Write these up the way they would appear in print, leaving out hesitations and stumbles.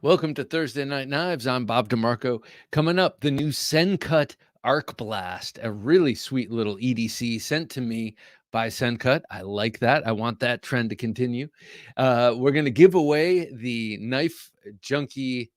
Welcome to Thursday Night Knives. I'm Bob DeMarco. Coming up, the new Sencut Arc Blast, a really sweet little EDC sent to me by Sencut. I like that. I want that trend to continue. We're going to give away the Knife Junkie,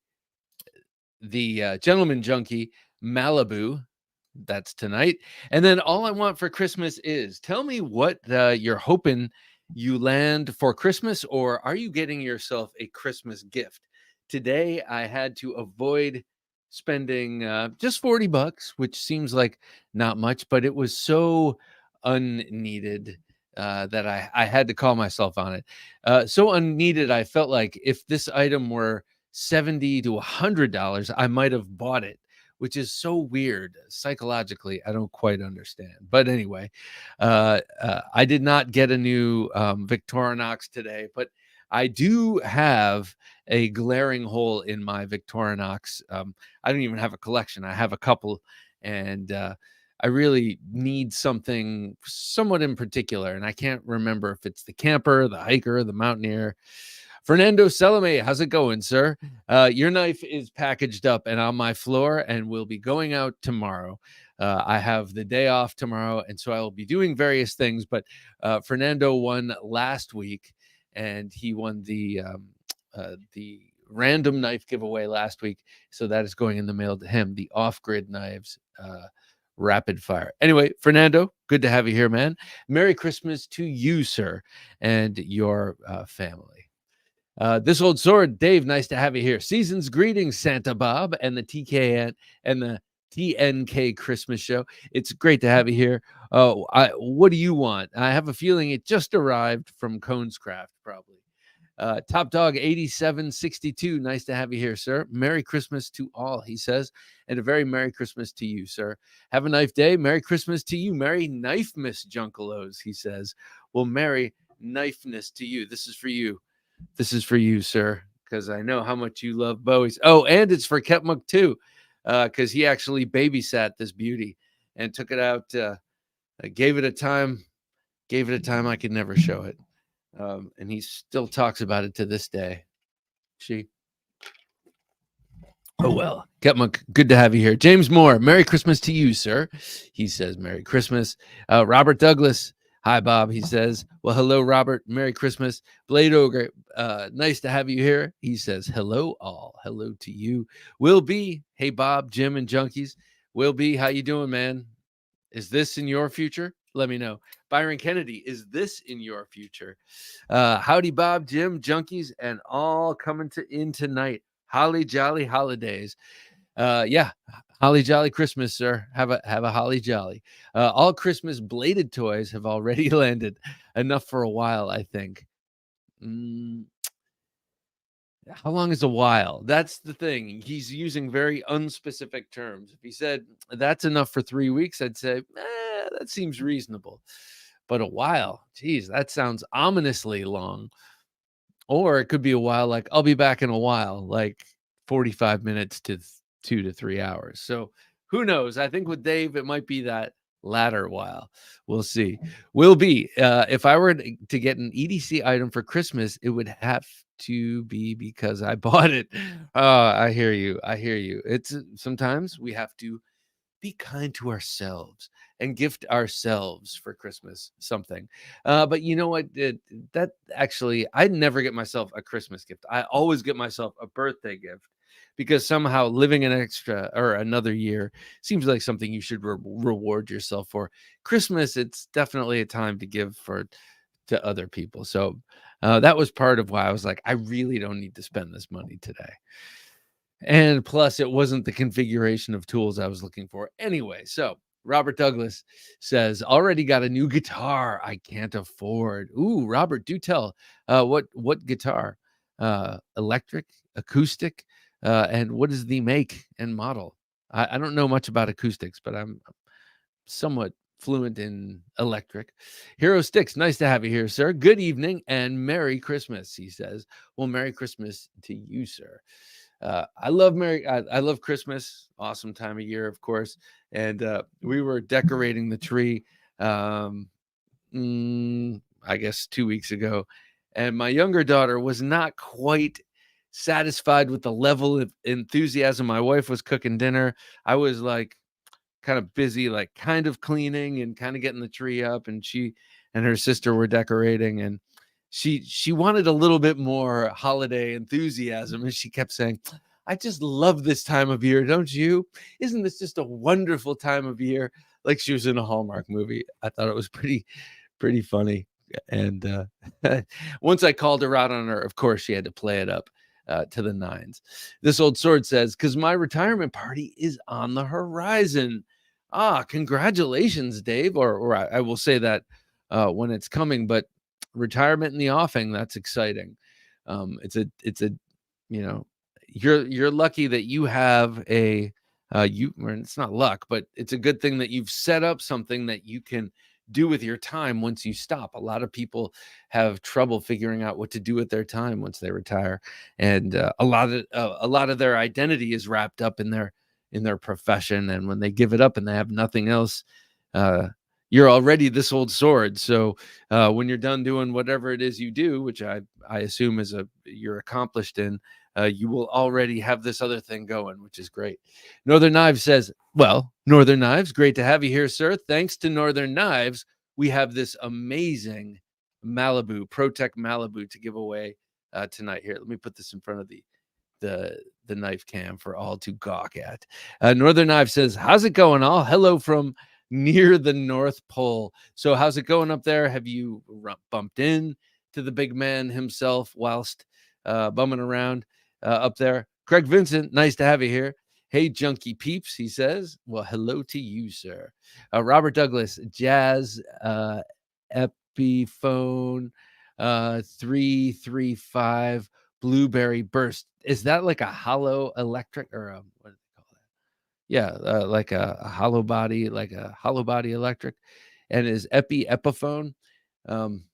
the Gentleman Junkie Malibu. That's tonight. And then all I want for Christmas is tell me what you're hoping you land for Christmas, or are you getting yourself a Christmas gift? Today, I had to avoid spending just $40, which seems like not much, but it was so unneeded that I had to call myself on it. So unneeded, I felt like if this item were $70 to $100, I might have bought it, which is so weird psychologically. I don't quite understand. But anyway, I did not get a new Victorinox today, but I do have a glaring hole in my Victorinox. I don't even have a collection. I have a couple, and I really need something somewhat in particular, and I can't remember if it's the camper, the hiker, the mountaineer. Fernando Salome, how's it going, sir? Your knife is packaged up and on my floor and will be going out tomorrow. I have the day off tomorrow, and so I will be doing various things. But Fernando won last week, and he won the random knife giveaway last week. So that is going in the mail to him, the off-grid knives rapid fire. Anyway, Fernando, good to have you here, man. Merry Christmas to you, sir, and your family. This old sword, Dave, nice to have you here. Season's greetings, Santa Bob and the TKN and the TNK Christmas show. It's great to have you here. What do you want? I have a feeling it just arrived from Cone's Craft, probably. Top Dog 8762, nice to have you here, sir. Merry Christmas to all, he says, and a very Merry Christmas to you, sir. Have a knife day. Merry Christmas to you. Merry Knife Miss Junkalos, he says. Well, Merry Knifeness to you. This is for you. This is for you, sir, because I know how much you love Bowie's. Oh, and it's for Ketmuk, too, because he actually babysat this beauty and took it out, gave it a time I could never show it. And he still talks about it to this day. Oh, well. Ketmuk, good to have you here. James Moore, Merry Christmas to you, sir. He says, Merry Christmas. Robert Douglas, hi, Bob. He says, well, hello, Robert. Merry Christmas. Blade Ogre, nice to have you here. He says, hello, all. Hello to you. Will B, hey, Bob, Jim, and Junkies. Will B, how you doing, man? Is this in your future? Let me know. Byron Kennedy, is this in your future? Howdy, Bob, Jim, Junkies, and all coming in tonight. Holly jolly holidays. Yeah, holly jolly Christmas, sir. Have a holly jolly. All Christmas bladed toys have already landed. Enough for a while, I think. How long is a while? That's the thing. He's using very unspecific terms. If he said that's enough for 3 weeks, I'd say that seems reasonable. But a while, geez, that sounds ominously long. Or it could be a while, like I'll be back in a while, like 45 minutes to 2 to 3 hours. So who knows? I think with Dave, it might be that latter while. We'll see. Will be. If I were to get an EDC item for Christmas, it would have to be because I bought it. I hear you. I hear you. It's sometimes we have to be kind to ourselves and gift ourselves for Christmas something. But you know what? That actually, I never get myself a Christmas gift. I always get myself a birthday gift because somehow living an extra or another year seems like something you should reward yourself for. Christmas, it's definitely a time to give to other people. So that was part of why I was like, I really don't need to spend this money today. And plus, it wasn't the configuration of tools I was looking for. Anyway, so Robert Douglas says, already got a new guitar I can't afford. Ooh, Robert, do tell. What guitar? Electric, acoustic, and what is the make and model? I don't know much about acoustics, but I'm somewhat fluent in electric. Hero Sticks, nice to have you here, sir. Good evening and Merry Christmas, he says. Well, Merry Christmas to you, sir. I love Christmas. Awesome time of year, of course. And we were decorating the tree, I guess 2 weeks ago. And my younger daughter was not quite satisfied with the level of enthusiasm. My wife was cooking dinner. I was like kind of busy, like kind of cleaning and kind of getting the tree up, and she and her sister were decorating, and she wanted a little bit more holiday enthusiasm, and she kept saying, "I just love this time of year, don't you? Isn't this just a wonderful time of year?" Like she was in a Hallmark movie. I thought it was pretty funny. And once I called her out on her, of course, she had to play it up to the nines. This old sword says, "Because my retirement party is on the horizon." Ah, congratulations, Dave. Or I will say that when it's coming, but retirement in the offing, that's exciting. It's a you know, you're lucky that you have a it's not luck, but it's a good thing that you've set up something that you can do with your time once you stop. A lot of people have trouble figuring out what to do with their time once they retire, and a lot of their identity is wrapped up in their profession. And when they give it up and they have nothing else, uh, you're already this old sword. So when you're done doing whatever it is you do, which I assume is you're accomplished in, you will already have this other thing going, which is great. Northern Knives says, "Well, Northern Knives, great to have you here, sir. Thanks to Northern Knives, we have this amazing Malibu, ProTech Malibu to give away tonight." Here, let me put this in front of the knife cam for all to gawk at. Northern Knife says, "How's it going, all? Hello from near the North Pole." So how's it going up there? Have you bumped in to the big man himself whilst bumming around up there? Craig Vincent, nice to have you here. "Hey, junkie peeps," he says. Well, hello to you, sir. Robert Douglas, Jazz Epiphone 335 Blueberry Burst. Is that like a hollow electric, or what do they call that? Yeah, like a hollow body electric. And is Epiphone. Um,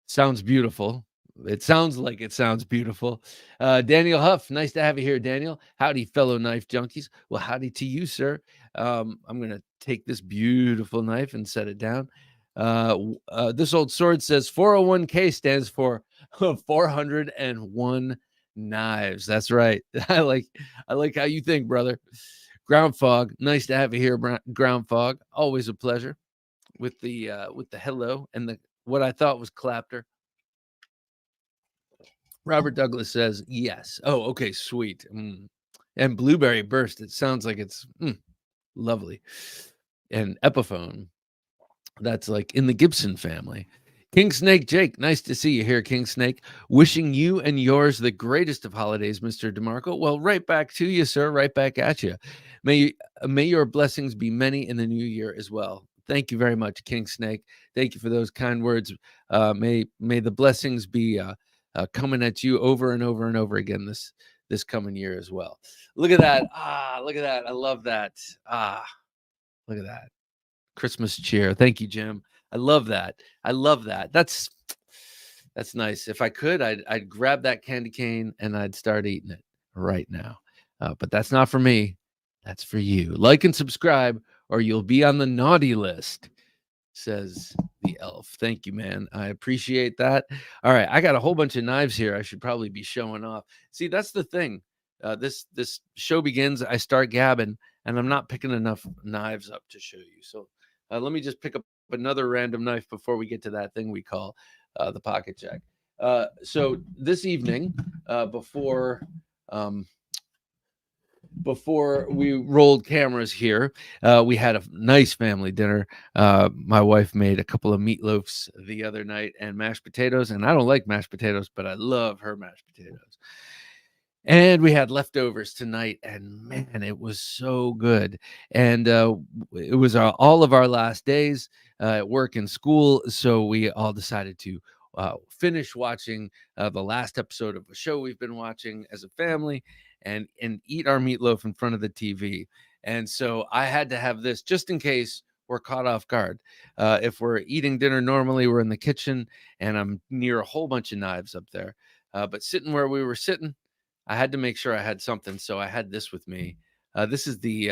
Sounds beautiful. It sounds like it sounds beautiful. Daniel Huff, nice to have you here, Daniel. Howdy, fellow knife junkies. Well, howdy to you, sir. I'm going to take this beautiful knife and set it down. This old sword says 401k stands for 401 knives. That's right. I like how you think, brother. Ground Fog, nice to have you here, Ground Fog. Always a pleasure with the hello and the what I thought was clapter. Robert Douglas says yes. Oh, okay, sweet. And Blueberry Burst. It sounds like it's lovely. And Epiphone. That's like in the Gibson family. King Snake Jake, nice to see you here, King Snake. Wishing you and yours the greatest of holidays, Mr. DeMarco. Well, right back to you, sir. Right back at you. May your blessings be many in the new year as well. Thank you very much, King Snake. Thank you for those kind words. May the blessings be coming at you over and over and over again this coming year as well. Look at that. Look at that. I love that. Look at that. Christmas cheer. Thank you, Jim. I love that. I love that. That's nice. If I could, I'd grab that candy cane and I'd start eating it right now. But that's not for me. That's for you. Like and subscribe, or you'll be on the naughty list, says the elf. Thank you, man. I appreciate that. All right, I got a whole bunch of knives here. I should probably be showing off. See, that's the thing. This show begins. I start gabbing, and I'm not picking enough knives up to show you. So let me just pick up another random knife before we get to that thing we call the pocket check. So this evening, um, before we rolled cameras here, we had a nice family dinner. My wife made a couple of meatloafs the other night and mashed potatoes. And I don't like mashed potatoes, but I love her mashed potatoes. And we had leftovers tonight, and man, it was so good. And it was all of our last days at work and school, so we all decided to finish watching the last episode of a show we've been watching as a family, and eat our meatloaf in front of the TV. And so I had to have this just in case we're caught off guard. If we're eating dinner normally, we're in the kitchen, and I'm near a whole bunch of knives up there. But sitting where we were sitting, I had to make sure I had something, so I had this with me. This is the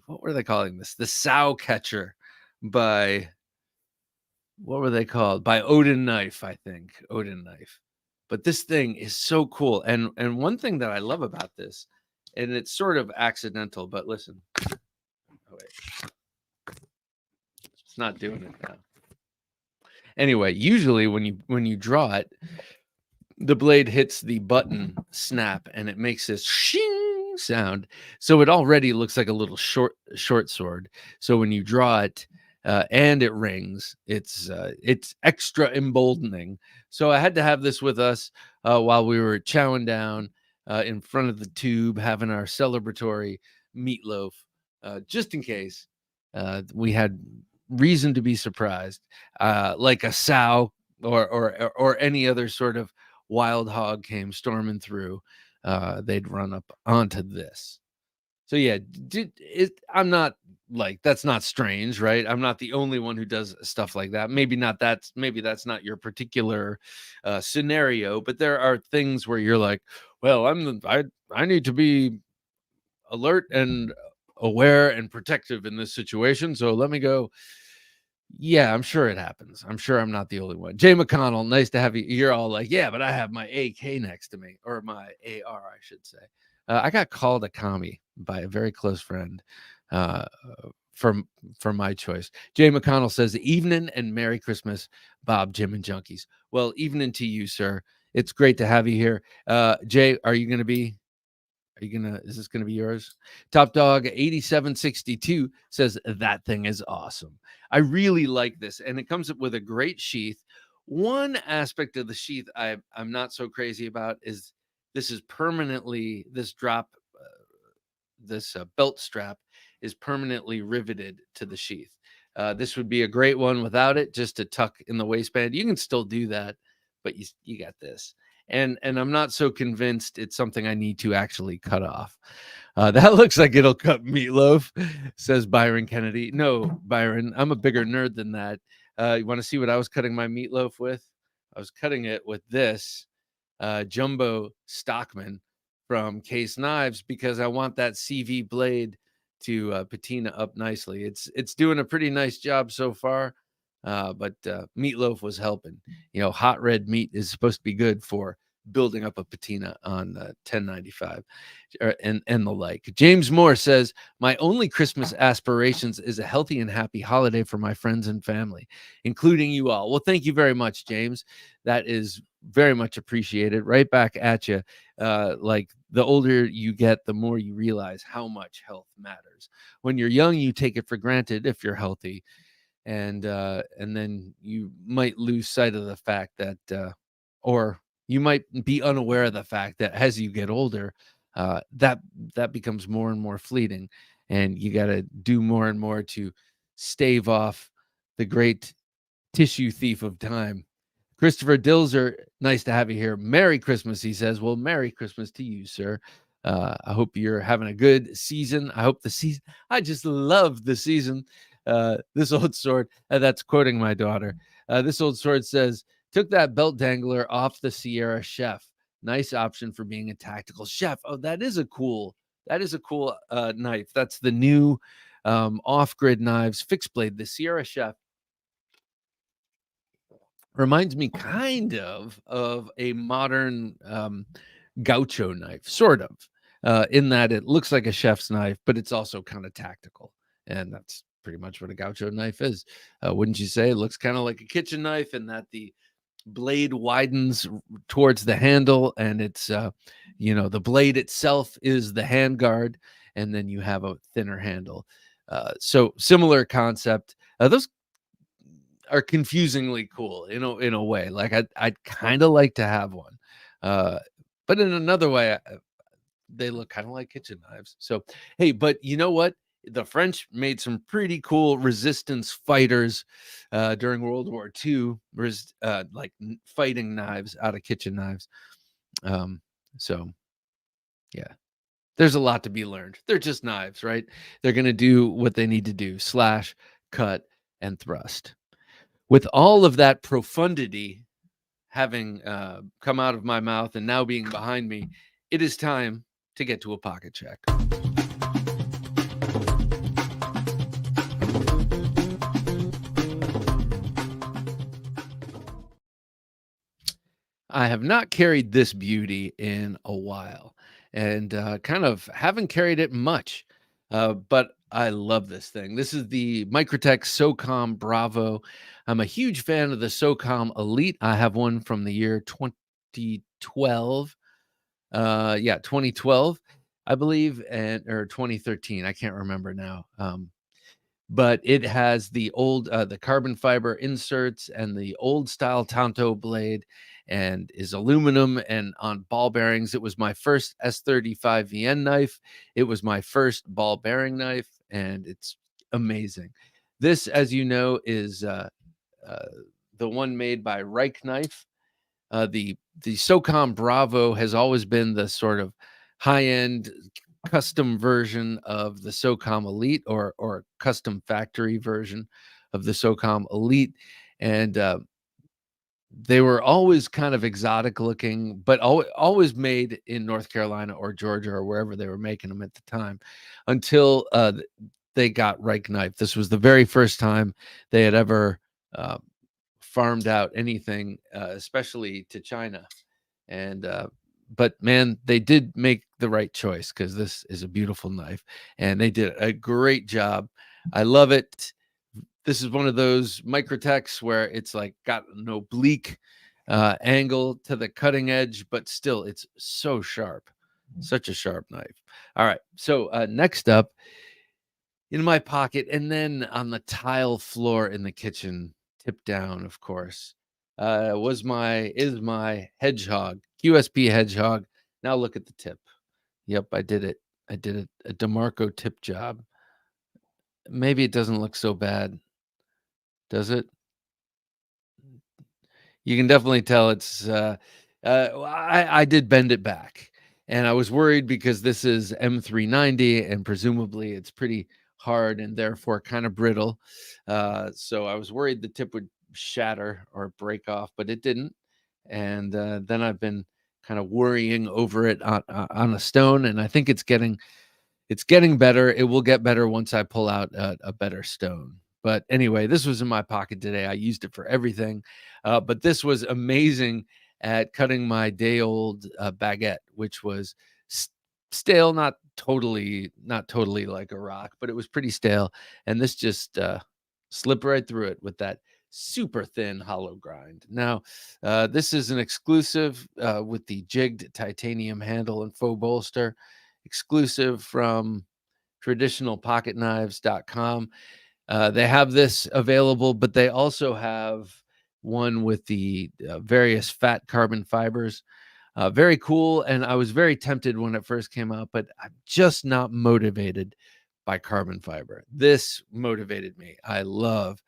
what were they calling this? The sow catcher by what were they called? By Odin Knife, I think. Odin Knife. But this thing is so cool. And one thing that I love about this, and it's sort of accidental, but listen. Oh, wait. It's not doing it now. Anyway, usually when you draw it, the blade hits the button snap and it makes this shing sound. So it already looks like a little short sword. So when you draw it and it rings, it's extra emboldening. So I had to have this with us while we were chowing down in front of the tube, having our celebratory meatloaf, just in case we had reason to be surprised, like a sow or any other sort of wild hog came storming through, they'd run up onto this. So yeah, I'm not like, that's not strange, right? I'm not the only one who does stuff like that. Maybe that's not your particular scenario, but there are things where you're like, well, I need to be alert and aware and protective in this situation, so let me go. Yeah, I'm sure it happens. I'm sure I'm not the only one. Jay McConnell, nice to have you. You're all like, yeah, but I have my AK next to me, or my AR, I should say. I got called a commie by a very close friend uh, for my choice. Jay McConnell says, evening and Merry Christmas, Bob, Jim, and Junkies. Well, evening to you, sir. It's great to have you here. Jay, is this gonna be yours? Top Dog 8762 says that thing is awesome. I really like this, and it comes up with a great sheath. One aspect of the sheath I'm not so crazy about is this belt strap is permanently riveted to the sheath. This would be a great one without it, just to tuck in the waistband. You can still do that, but you got this. And I'm not so convinced it's something I need to actually cut off. That looks like it'll cut meatloaf, says Byron Kennedy. No, Byron, I'm a bigger nerd than that. You want to see what I was cutting my meatloaf with? I was cutting it with this jumbo Stockman from Case Knives, because I want that CV blade to patina up nicely. It's doing a pretty nice job so far. But meatloaf was helping. Hot red meat is supposed to be good for building up a patina on 1095 and the like. James Moore says, my only Christmas aspirations is a healthy and happy holiday for my friends and family, including you all. Well, thank you very much, James. That is very much appreciated. Right back at you. Like, the older you get, the more you realize how much health matters. When you're young, you take it for granted if you're healthy. And then you might lose sight of the fact that, or you might be unaware of the fact that as you get older, that becomes more and more fleeting, and you got to do more and more to stave off the great tissue thief of time. Christopher Dilzer, nice to have you here. Merry Christmas, he says. Well, Merry Christmas to you, sir. I hope you're having a good season. I just love the season. This old sword, that's quoting my daughter. This old sword says, took that belt dangler off the Sierra Chef. Nice option for being a tactical chef. Oh, that is a cool knife. That's the new off-grid knives, fixed blade, the Sierra Chef. Reminds me kind of a modern gaucho knife, sort of, in that it looks like a chef's knife, but it's also kind of tactical. And that's pretty much what a gaucho knife is. Wouldn't you say? It looks kind of like a kitchen knife in that the blade widens towards the handle, and it's, the blade itself is the handguard, and then you have a thinner handle. So similar concept. Those are confusingly cool in a way. Like, I'd kind of like to have one, but in another way, they look kind of like kitchen knives. So hey, but you know what? The French made some pretty cool resistance fighters during World War II, like fighting knives out of kitchen knives. So yeah, there's a lot to be learned. They're just knives, right? They're going to do what they need to do: slash, cut, and thrust. With all of that profundity having come out of my mouth and now being behind me, it is time to get to a pocket check. I have not carried this beauty in a while, and, kind of haven't carried it much, but I love this thing. This is the Microtech SOCOM Bravo. I'm a huge fan of the SOCOM Elite. I have one from the year 2012. Yeah, 2012, I believe, and or 2013. I can't remember now. But it has the carbon fiber inserts and the old style Tanto blade, and is aluminum and on ball bearings. It was my first S35 VN knife. It was my first ball bearing knife, and it's amazing. This, as you know, is uh, the one made by Reich Knife. The SOCOM Bravo has always been the sort of high-end custom version of the SOCOM Elite, or custom factory version of the SOCOM Elite, and, they were always kind of exotic looking, but always made in North Carolina or Georgia or wherever they were making them at the time, until, they got Reich Knife. This was the very first time they had ever, uh, farmed out anything, especially to China. And but man, they did make the right choice, because this is a beautiful knife, and they did a great job. I love it. This is one of those microtechs where it's like got an oblique angle to the cutting edge, but still it's so sharp. Such a sharp knife. All right. So next up, in my pocket, and then on the tile floor in the kitchen, tip down, of course, is my hedgehog, QSP hedgehog. Now look at the tip. Yep, I did it. I did it. A DeMarco tip job. Maybe it doesn't look so bad, does it? You can definitely tell it's, I did bend it back, and I was worried because this is M390, and presumably it's pretty hard and therefore kind of brittle. So I was worried the tip would shatter or break off, but it didn't. And then I've been kind of worrying over it on a stone, and I think it's getting better. It will get better once I pull out a better stone. But anyway, this was in my pocket today. I used it for everything. But this was amazing at cutting my day old baguette, which was s- stale, not totally like a rock, but it was pretty stale. And this just slipped right through it with that super thin hollow grind. Now, this is an exclusive with the jigged titanium handle and faux bolster, exclusive from traditionalpocketknives.com. They have this available, but they also have one with the various fat carbon fibers. Very cool. And I was very tempted when it first came out, but I'm just not motivated by carbon fiber. This motivated me. I love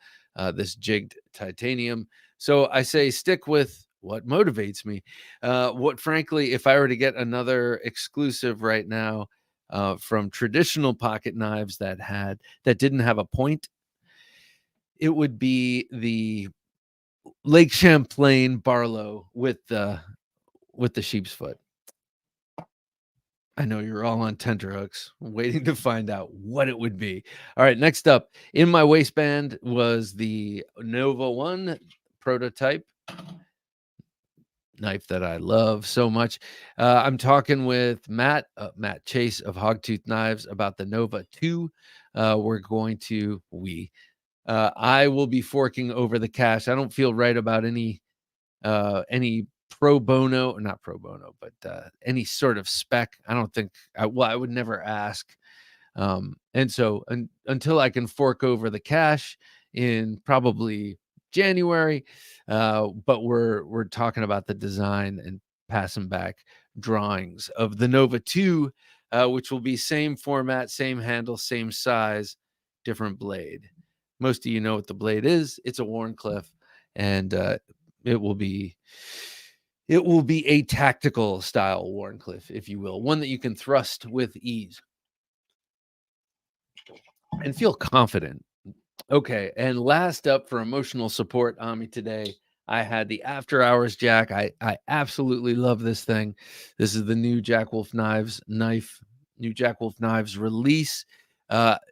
this jigged titanium. So I say stick with what motivates me. What, frankly, if I were to get another exclusive right now from traditional pocket knives that didn't have a point, it would be the Lake Champlain Barlow with the sheep's foot. I know you're all on tenterhooks, waiting to find out what it would be. All right, next up in my waistband was the Nova One prototype knife that I love so much. I'm talking with Matt Chase of Hogtooth Knives about the Nova 2. I will be forking over the cash. I don't feel right about any pro bono, not pro bono, but any sort of spec. I don't think I would never ask. And so until I can fork over the cash in probably January, but we're talking about the design and passing back drawings of the Nova 2, which will be same format, same handle, same size, different blade. Most of you know what the blade is. It's a Warncliffe, and it will be it will be a tactical style Warncliffe, if you will, one that you can thrust with ease and feel confident. Okay, and last up for emotional support on me today, I had the After Hours Jack. I absolutely love this thing. This is the new new Jack Wolf Knives release.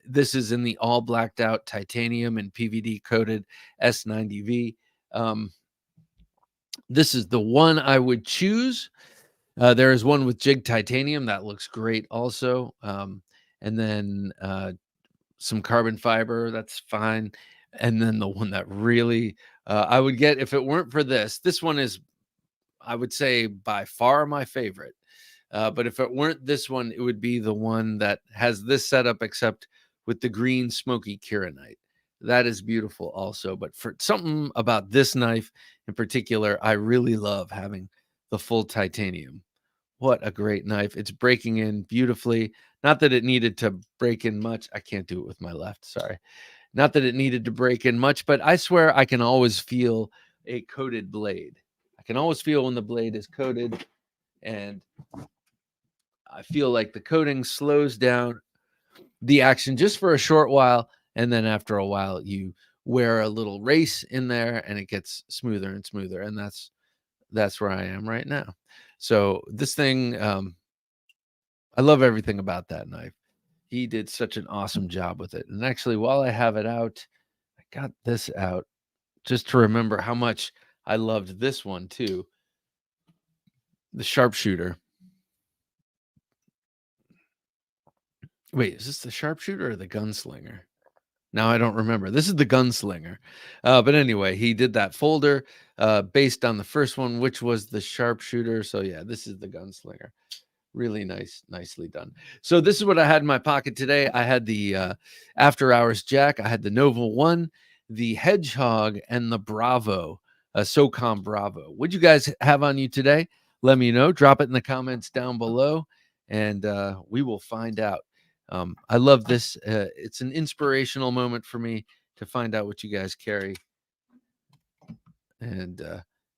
This is in the all blacked out titanium and PVD coated S90V. Um, This is the one I would choose. There is one with jig titanium that looks great also. And then some carbon fiber, that's fine. And then the one that really I would get if it weren't for this one is, I would say, by far my favorite. But if it weren't this one, it would be the one that has this setup, except with the green smoky kieranite. That is beautiful also. But for something about this knife in particular, I really love having the full titanium. What a great knife. It's breaking in beautifully. Not that it needed to break in much. I can't do it with my left. Sorry. Not that it needed to break in much, but I swear I can always feel a coated blade. I can always feel when the blade is coated, and I feel like the coating slows down the action just for a short while. And then after a while, you wear a little race in there and it gets smoother and smoother. And that's where I am right now. So this thing, I love everything about that knife. He did such an awesome job with it. And actually, while I have it out, I got this out just to remember how much I loved this one too. The sharpshooter. Wait, is this the sharpshooter or the gunslinger? Now I don't remember. This is the gunslinger. But anyway, he did that folder based on the first one, which was the sharpshooter. So yeah, this is the gunslinger. Really nice, nicely done. So this is what I had in my pocket today. I had the After Hours Jack. I had the Nova 1, the Hedgehog, and the Bravo, SOCOM Bravo. What'd you guys have on you today? Let me know. Drop it in the comments down below, and we will find out. I love this. It's an inspirational moment for me to find out what you guys carry and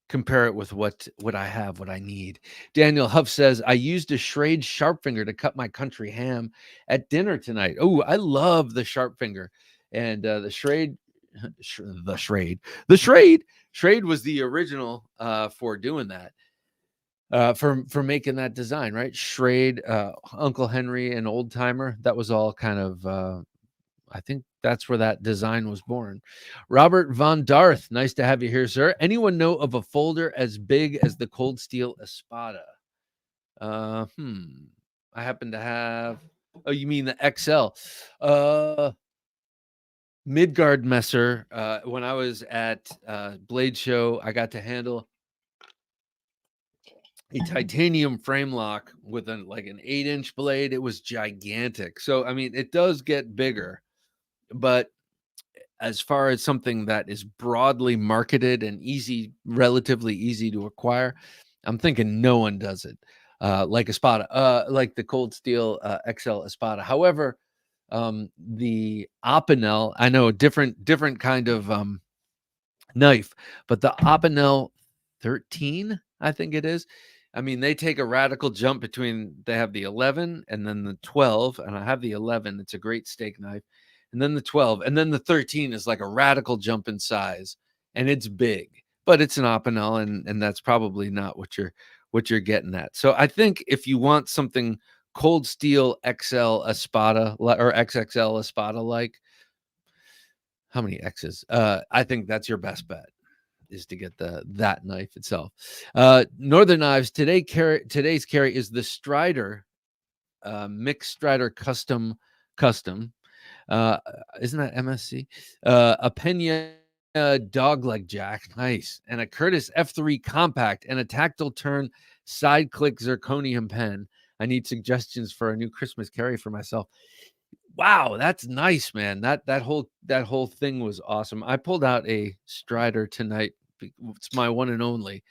compare it with what I have, what I need. Daniel Huff says, I used a Schrade sharp finger to cut my country ham at dinner tonight. Oh, I love the sharp finger. And the Schrade, Schrade was the original for doing that. For making that design, right? Schrade, Uncle Henry, and Old Timer. That was all kind of I think that's where that design was born. Robert Von Darth, nice to have you here, sir. Anyone know of a folder as big as the Cold Steel Espada? I happen to have. Oh, you mean the XL? Midgard Messer. When I was at Blade Show, I got to handle a titanium frame lock with an 8-inch blade. It was gigantic. So I mean, it does get bigger, but as far as something that is broadly marketed and relatively easy to acquire, I'm thinking no one does it like Espada, like the Cold Steel XL Espada. However, the Opinel, I know a different kind of knife, but the Opinel 13, I think it is. I mean, they take a radical jump between, they have the 11 and then the 12, and I have the 11. It's a great steak knife. And then the 12, and then the 13 is like a radical jump in size, and it's big, but it's an Opinel, and that's probably not what you're getting at. So I think if you want something Cold Steel XL Espada or XXL Espada, like, how many X's? I think that's your best bet, is to get that knife itself. Northern Knives today's carry is the Strider, mixed Strider custom. Isn't that MSC? A Pena dogleg jack, nice, and a Curtis F3 compact and a tactile turn side click zirconium pen. I need suggestions for a new Christmas carry for myself. Wow, that's nice, man. That whole thing was awesome. I pulled out a Strider tonight. It's my one and only.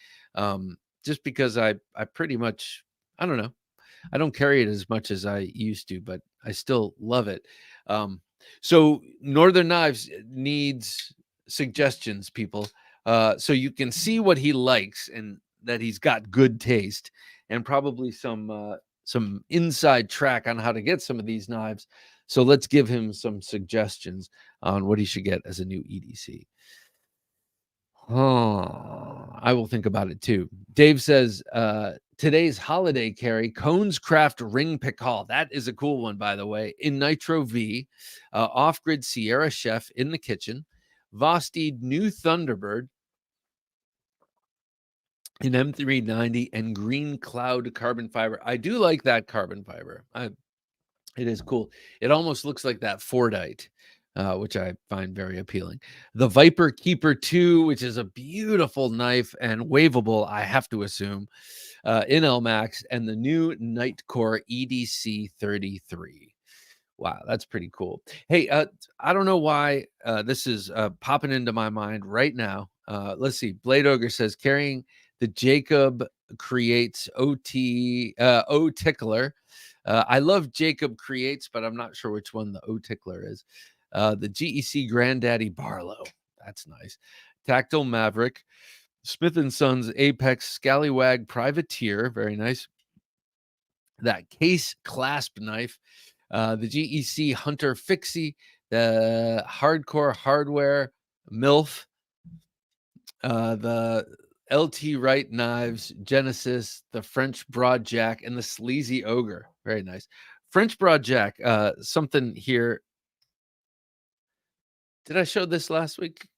Just because I pretty much, I don't know, I don't carry it as much as I used to, but I still love it. So Northern Knives needs suggestions, people. So you can see what he likes and that he's got good taste, and probably some inside track on how to get some of these knives. So let's give him some suggestions on what he should get as a new EDC. Oh, I will think about it too. Dave says, today's holiday carry, Cone's Craft Ring Pick Haul. That is a cool one, by the way. In Nitro V, Off-Grid Sierra Chef in the kitchen, Vosteed New Thunderbird, an M390 and green cloud carbon fiber. I do like that carbon fiber. It is cool. It almost looks like that Fordite, which I find very appealing. The Viper Keeper 2, which is a beautiful knife and waveable, I have to assume, in LMAX, and the new Nightcore EDC 33. Wow, that's pretty cool. Hey, I don't know why this is popping into my mind right now. Let's see. Blade Ogre says carrying the Jacob Creates O Tickler. I love Jacob Creates, but I'm not sure which one the O Tickler is. The GEC Granddaddy Barlow. That's nice. Tactile Maverick. Smith & Sons Apex Scallywag Privateer. Very nice. That case clasp knife. The GEC Hunter Fixie, the Hardcore Hardware MILF, the LT Wright knives, Genesis, the French Broad Jack, and the Sleazy Ogre. Very nice. French Broad Jack, something here. Did I show this last week?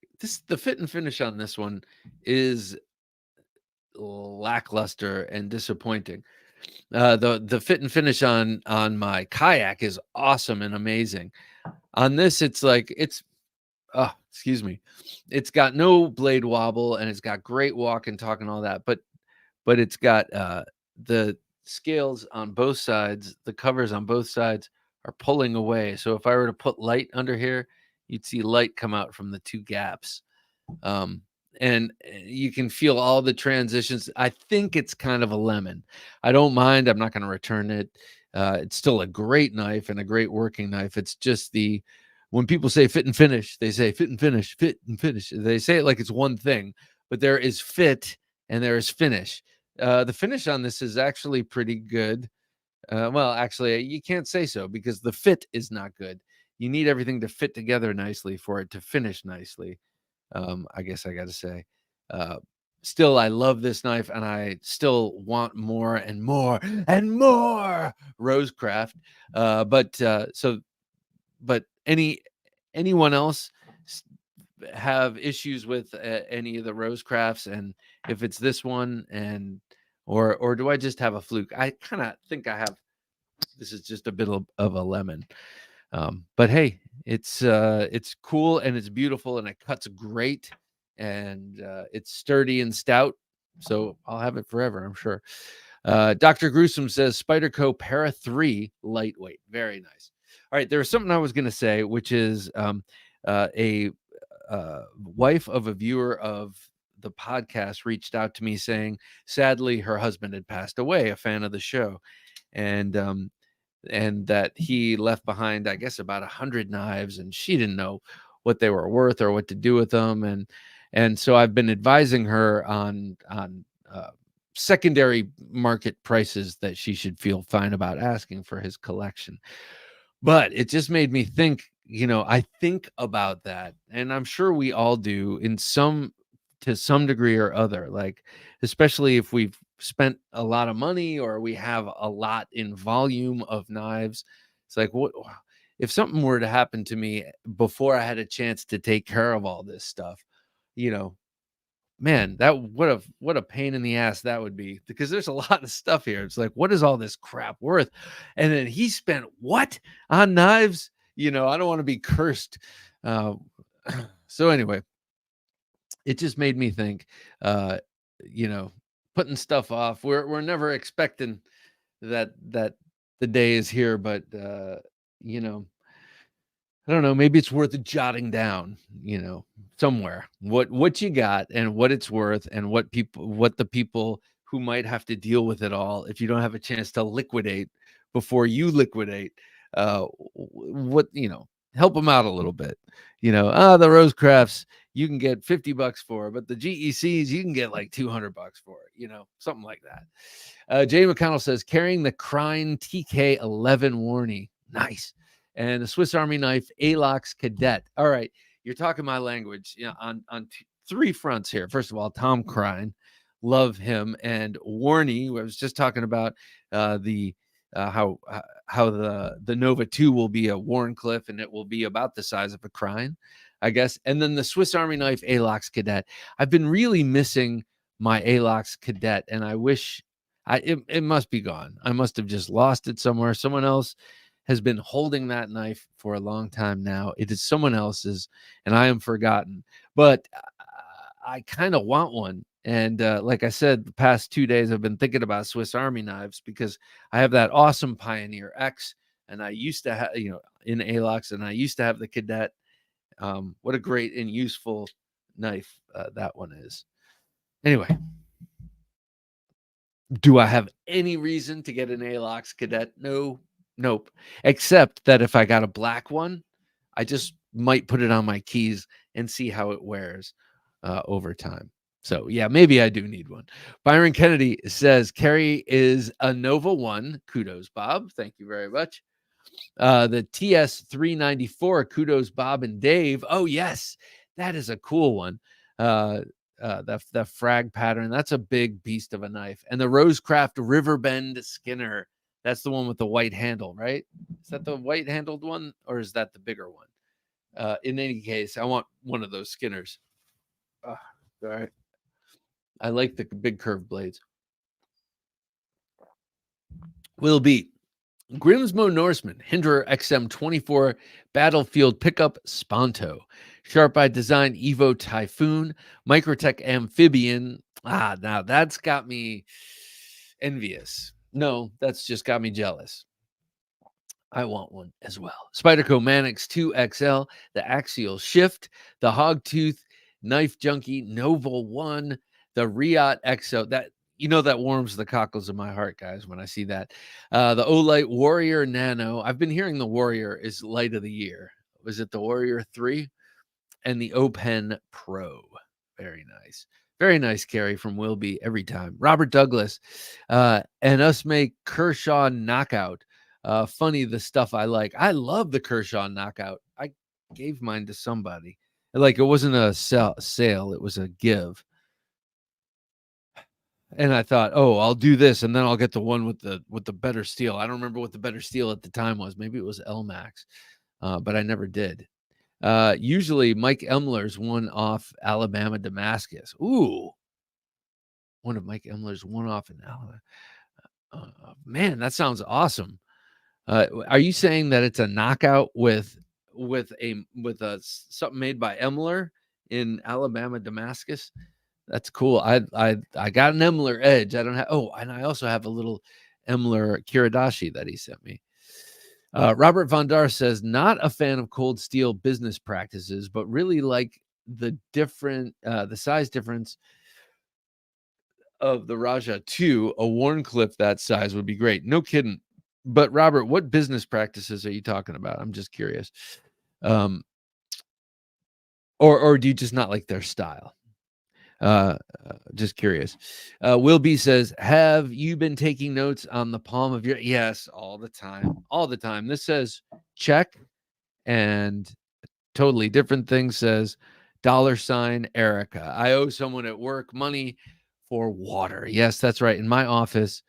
The fit and finish on this one is lackluster and disappointing. The fit and finish on my kayak is awesome and amazing. On this, it's like excuse me, it's got no blade wobble and it's got great walk and talk and all that, but it's got the scales on both sides, the covers on both sides are pulling away. So if I were to put light under here, you'd see light come out from the two gaps. And you can feel all the transitions. I think it's kind of a lemon. I don't mind. I'm not going to return it. It's still a great knife and a great working knife. It's just when people say fit and finish, they say fit and finish, fit and finish. They say it like it's one thing, but there is fit and there is finish. The finish on this is actually pretty good. Well, actually, you can't say so because the fit is not good. You need everything to fit together nicely for it to finish nicely. I guess I got to say, still, I love this knife and I still want more and more and more Rosecraft. But anyone else have issues with any of the Rosecrafts? And if it's this one or do I just have a fluke? I kind of think I have, this is just a bit of a lemon. But hey, it's cool and it's beautiful and it cuts great and it's sturdy and stout. So I'll have it forever, I'm sure. Dr. Gruesome says Spyderco Para 3 lightweight. Very nice. All right, there was something I was going to say, which is a wife of a viewer of the podcast reached out to me saying, sadly, her husband had passed away, a fan of the show. And that he left behind, I guess, about 100 knives, and she didn't know what they were worth or what to do with them. And so I've been advising her on secondary market prices that she should feel fine about asking for his collection. But it just made me think, I think about that, and I'm sure we all do to some degree or other, like, especially if we've spent a lot of money or we have a lot in volume of knives. It's like, what if something were to happen to me before I had a chance to take care of all this stuff? Man, that what a pain in the ass that would be, because there's a lot of stuff here. It's like, what is all this crap worth? And then he spent what on knives? I don't want to be cursed. So anyway, it just made me think, putting stuff off. We're never expecting that the day is here, but I don't know, maybe it's worth jotting down, somewhere what you got and what it's worth and what the people who might have to deal with it all, if you don't have a chance to liquidate before you liquidate, what, help them out a little bit. The Rosecrafts you can get $50 for, but the GECs you can get like $200 for, something like that. Jay McConnell says carrying the Crine TK11 Warney. Nice. And the Swiss Army knife Alox Cadet. All right, you're talking my language, on three fronts here. First of all, Tom Crine, love him, and Warney. I was just talking about how the Nova 2 will be a Warncliffe, and it will be about the size of a Crine, I guess. And then the Swiss Army knife Alox Cadet. I've been really missing my Alox Cadet, and I wish it must be gone. I must have just lost it somewhere. Someone else has been holding that knife for a long time now. It is someone else's, and I am forgotten. But I kind of want one. And like I said, the past 2 days I've been thinking about Swiss Army knives because I have that awesome Pioneer X, and I used to have, in Alox, and I used to have the Cadet. What a great and useful knife that one is. Anyway, do I have any reason to get an Alox Cadet? No, nope. Except that if I got a black one, I just might put it on my keys and see how it wears over time. So yeah, maybe I do need one. Byron Kennedy says Carrie is a Nova 1. Kudos, Bob. Thank you very much. The TS 394. Kudos, Bob and Dave. Oh yes, that is a cool one. The frag pattern. That's a big beast of a knife. And the Rosecraft Riverbend Skinner. That's the one with the white handle, right? Is that the white handled one, or is that the bigger one? In any case, I want one of those Skinners. All right. I like the big curved blades. Will be Grimsmo Norseman, Hinderer XM24 Battlefield Pickup Sponto, Sharp Eye Design Evo Typhoon, Microtech Amphibian. Now that's got me envious. No, that's just got me jealous. I want one as well. Spyderco Manix 2XL, the Axial Shift, the Hogtooth Knife Junkie Nova 1, the Riot XO. That warms the cockles of my heart, guys, when I see that. The Olight Warrior Nano. I've been hearing the Warrior is light of the year. Was it the Warrior 3? And the Open Pro. Very nice. Very nice carry from Wilby every time. Robert Douglas and us make Kershaw Knockout. Funny the stuff I like. I love the Kershaw Knockout. I gave mine to somebody. Like, it wasn't a sale, it was a give. And I thought, oh, I'll do this, and then I'll get the one with the better steel. I don't remember what the better steel at the time was. Maybe it was LMAX, but I never did. Usually Mike Emler's one off Alabama Damascus. Ooh, one of Mike Emler's one off in Alabama. Man, that sounds awesome. Are you saying that it's a knockout with something made by Emler in Alabama Damascus? That's cool. I got an Emler Edge. I don't have. Oh, and I also have a little Emler Kiradashi that he sent me. Robert Von Dar says, not a fan of cold steel business practices, but really like the size difference of the Raja 2. A Warncliffe that size would be great. No kidding. But Robert, what business practices are you talking about? I'm just curious. Or do you just not like their style? Just curious. Will B says, have you been taking notes on the palm of your? Yes, all the time. This says check, and totally different thing says $ Erica. I owe someone at work money for water. Yes, that's right. In my office,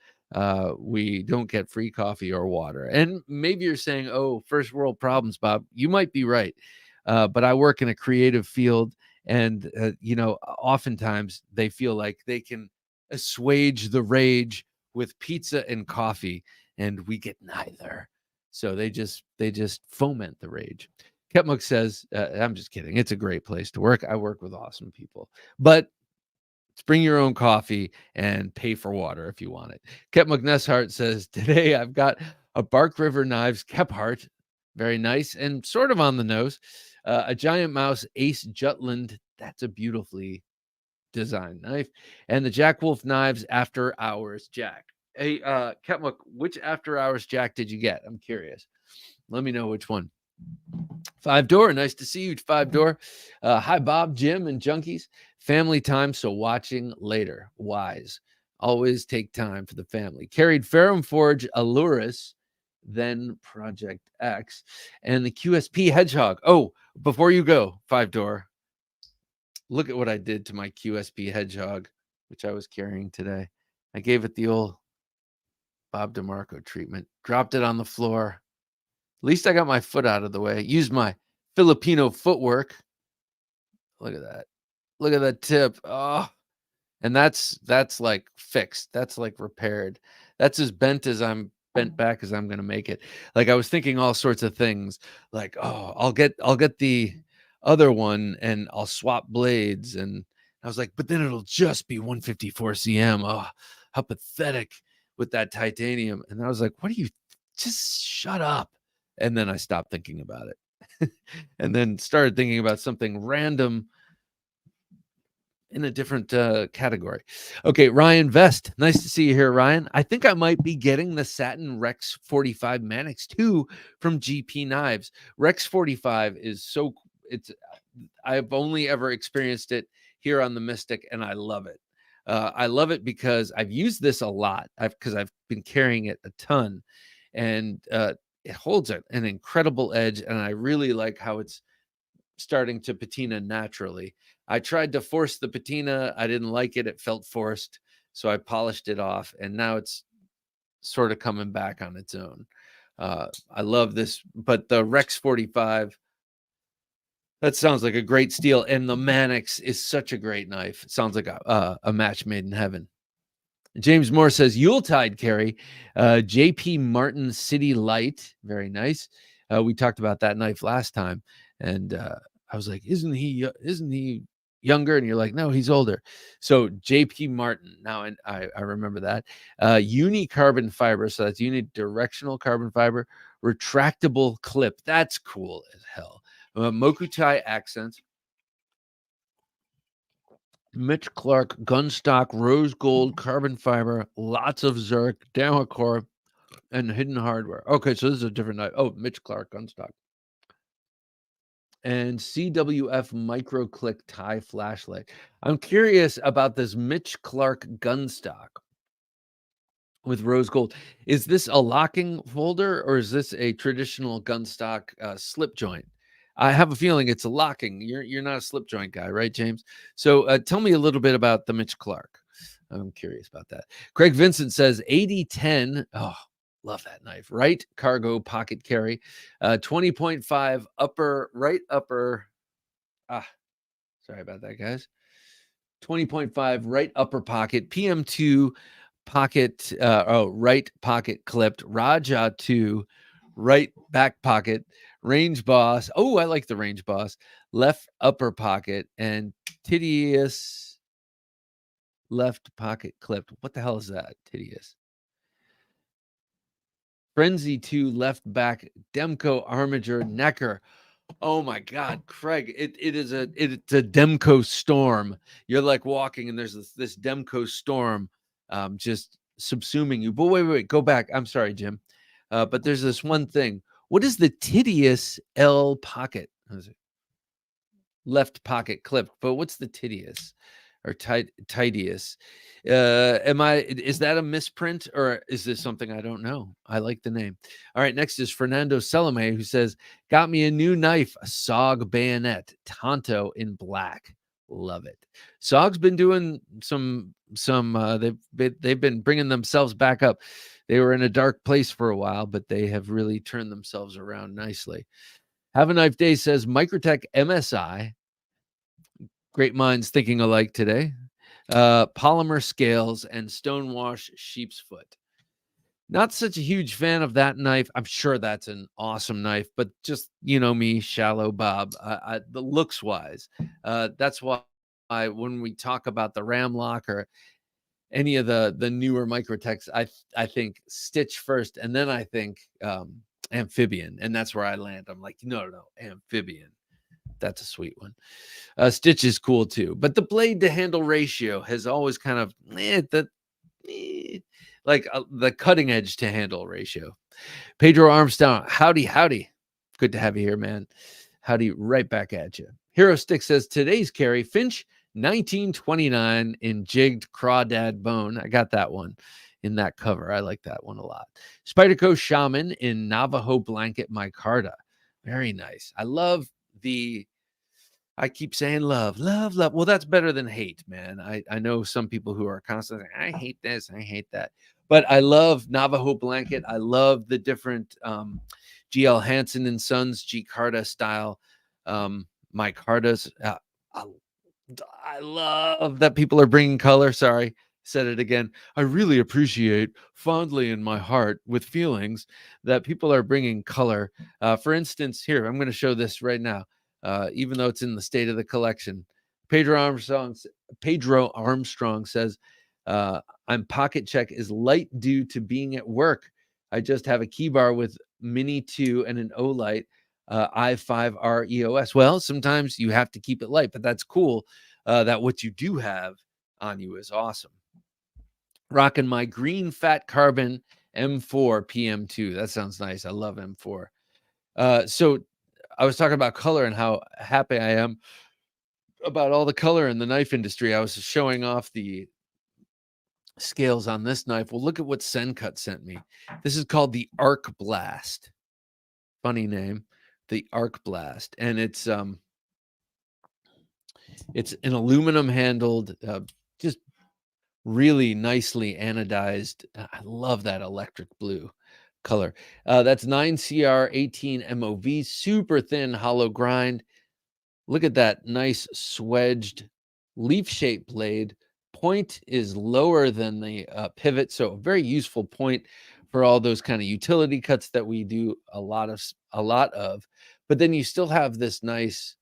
we don't get free coffee or water. And maybe you're saying, oh, first world problems, Bob. You might be right. But I work in a creative field, and oftentimes they feel like they can assuage the rage with pizza and coffee, and we get neither. So they just foment the rage. Ketmuk says, I'm just kidding. It's a great place to work. I work with awesome people, but bring your own coffee and pay for water if you want it. Ketmuk Neshart says, today I've got a Bark River Knives Kephart. Very nice and sort of on the nose. A Giant Mouse Ace Jutland. That's a beautifully designed knife. And the Jack Wolf Knives After Hours Jack. Hey, Ketmuk, which After Hours Jack did you get? I'm curious. Let me know which one. Five Door, nice to see you, Five Door. Hi, Bob, Jim, and Junkies. Family time, so watching later. Wise. Always take time for the family. Carried Ferrum Forge Aluris, then Project X, and the QSP Hedgehog. Oh, before you go, Five Door, look at what I did to my QSP Hedgehog, which I was carrying today. I gave it the old Bob DeMarco treatment. Dropped it on the floor. At least I got my foot out of the way. Used my Filipino footwork. Look at that. Look at that tip. Oh, And that's like fixed. That's like repaired. That's as bent as I'm bent back as I'm gonna make it. Like I was thinking all sorts of things like, oh, I'll get the other one and I'll swap blades. And I was like, but then it'll just be 154 cm. Oh, how pathetic with that titanium. And I was like, what are you just shut up? And then I stopped thinking about it. And then started thinking about something random in a different category. Okay, Ryan Vest. Nice to see you here, Ryan. I think I might be getting the Satin Rex 45 Manix 2 from GP Knives. Rex 45 is so it's I've only ever experienced it here on the Mystic, and I love it. I love it because I've used this a lot. Because I've been carrying it a ton, and it holds an incredible edge, and I really like how it's starting to patina naturally. I tried to force the patina. I didn't like it. It felt forced. So I polished it off, and now it's sort of coming back on its own. I love this, but the Rex 45, that sounds like a great steal. And the Manix is such a great knife. It sounds like a match made in heaven. James Moore says Yuletide carry, JP Martin City Light. Very nice. We talked about that knife last time, and I was like, isn't he younger? And you're like, no, he's older. So JP Martin. Now I remember that. Uni carbon fiber. So that's unidirectional carbon fiber, retractable clip. That's cool as hell. Mokutai accents. Mitch Clark, gunstock, rose gold, carbon fiber, lots of Zerk, Damacor, and hidden hardware. Okay, so this is a different knife. Oh, Mitch Clark, gunstock. And CWF micro click tie flashlight. I'm curious about this Mitch Clark gunstock with rose gold. Is this a locking folder or is this a traditional gunstock slip joint? I have a feeling it's a locking. You're not a slip joint guy, right, James? So tell me a little bit about the Mitch Clark. I'm curious about that. Craig Vincent says 8010. Oh, love that knife. Right cargo pocket carry. 20.5 right upper. Ah, sorry about that, guys. 20.5 right upper pocket. PM2 pocket. Right pocket clipped. Raja 2 right back pocket. Range boss. Oh, I like the range boss. Left upper pocket and Tedious left pocket clipped. What the hell is that? Tedious. Frenzy 2 left back. Demko Armiger Necker. Oh my God, Craig! It's a Demko storm. You're like walking, and there's this Demko storm, just subsuming you. But wait, go back. I'm sorry, Jim, but there's this one thing. What is the Tedious L pocket? Left pocket clipped, but what's the Tedious or Tidious? Is that a misprint or is this something I don't know? I like the name. All right, next is Fernando Salome, who says, got me a new knife, a SOG bayonet, Tonto in black. Love it. SOG's been doing some they've been bringing themselves back up. They were in a dark place for a while, but they have really turned themselves around nicely. Have a Knife Day says Microtech MSI. Great minds thinking alike today. Polymer scales and stonewash sheep's foot. Not such a huge fan of that knife. I'm sure that's an awesome knife, but just, me, shallow Bob, the looks wise. That's why when we talk about the Ramlock or any of the newer Microtechs, I think Stitch first, and then I think Amphibian, and that's where I land. I'm like, no, Amphibian. That's a sweet one. Stitch is cool too, but the blade to handle ratio has always kind of the cutting edge to handle ratio. Pedro Armstrong, howdy. Good to have you here, man. Howdy, right back at you. Hero Stick says today's carry Finch 1929 in jigged crawdad bone. I got that one in that cover. I like that one a lot. Spyderco Shaman in Navajo blanket micarta. Very nice. I love I keep saying love. Well, that's better than hate, man. I know some people who are constantly, I hate this, I hate that. But I love Navajo blanket. I love the different GL Hansen and Sons G Carta style micartas. I love that people are bringing color. Sorry, said it again. I really appreciate fondly in my heart with feelings that people are bringing color. For instance, here, I'm going to show this right now, even though it's in the state of the collection. Pedro Armstrong, Pedro Armstrong says, I'm pocket check is light due to being at work. I just have a key bar with Mini 2 and an O light, i5R EOS. Well, sometimes you have to keep it light, but that's cool. That what you do have on you is awesome. Rocking my green fat carbon M4 PM2. That sounds nice. I love M4. So I was talking about color and how happy I am about all the color in the knife industry. I was showing off the scales on this knife. Well, look at what Sencut sent me. This is called the Arc Blast. Funny name, the Arc Blast, and it's an aluminum handled, just really nicely anodized. I love that electric blue color. That's 9CR18 MOV, super thin hollow grind. Look at that nice swedged leaf-shaped blade. Point is lower than the pivot, so a very useful point for all those kind of utility cuts that we do a lot of. But then you still have this nice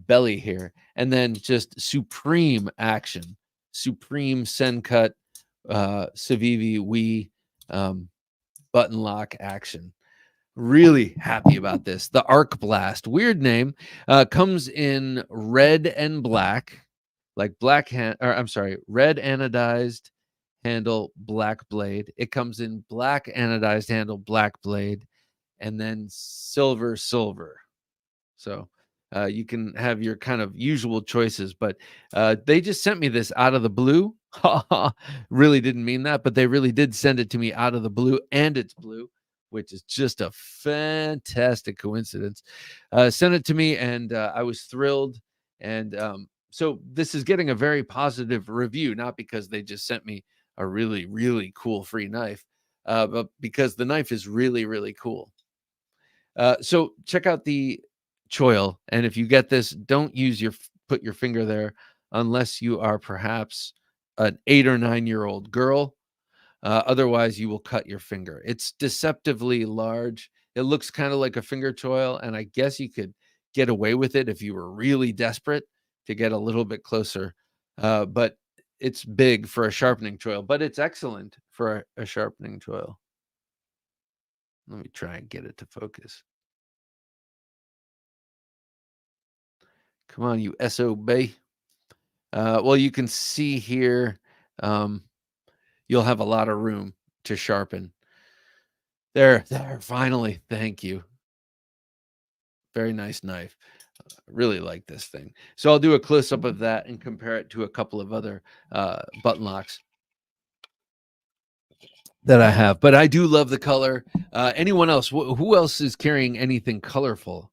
belly here, and then just supreme action, supreme Sencut, Civivi Wii button lock action. Really happy about this. The Arc Blast, weird name, comes in red and black, like red anodized handle, black blade. It comes in black anodized handle, black blade, and then silver. So you can have your kind of usual choices, but they just sent me this out of the blue. Really didn't mean that, but they really did send it to me out of the blue, and it's blue, which is just a fantastic coincidence. Sent it to me, and I was thrilled. And so this is getting a very positive review, not because they just sent me a really, really cool free knife, but because the knife is really, really cool. So check out the choil, and if you get this, don't put your finger there unless you are perhaps an 8 or 9-year-old girl. Otherwise, you will cut your finger. It's deceptively large. It looks kind of like a finger choil, and I guess you could get away with it if you were really desperate to get a little bit closer. But it's big for a sharpening choil, but it's excellent for a sharpening choil. Let me try and get it to focus. Come on, you SOB. Well, you can see here, you'll have a lot of room to sharpen. There, finally. Thank you. Very nice knife. Really like this thing. So I'll do a close-up of that and compare it to a couple of other button locks that I have. But I do love the color. Anyone else? Who else is carrying anything colorful?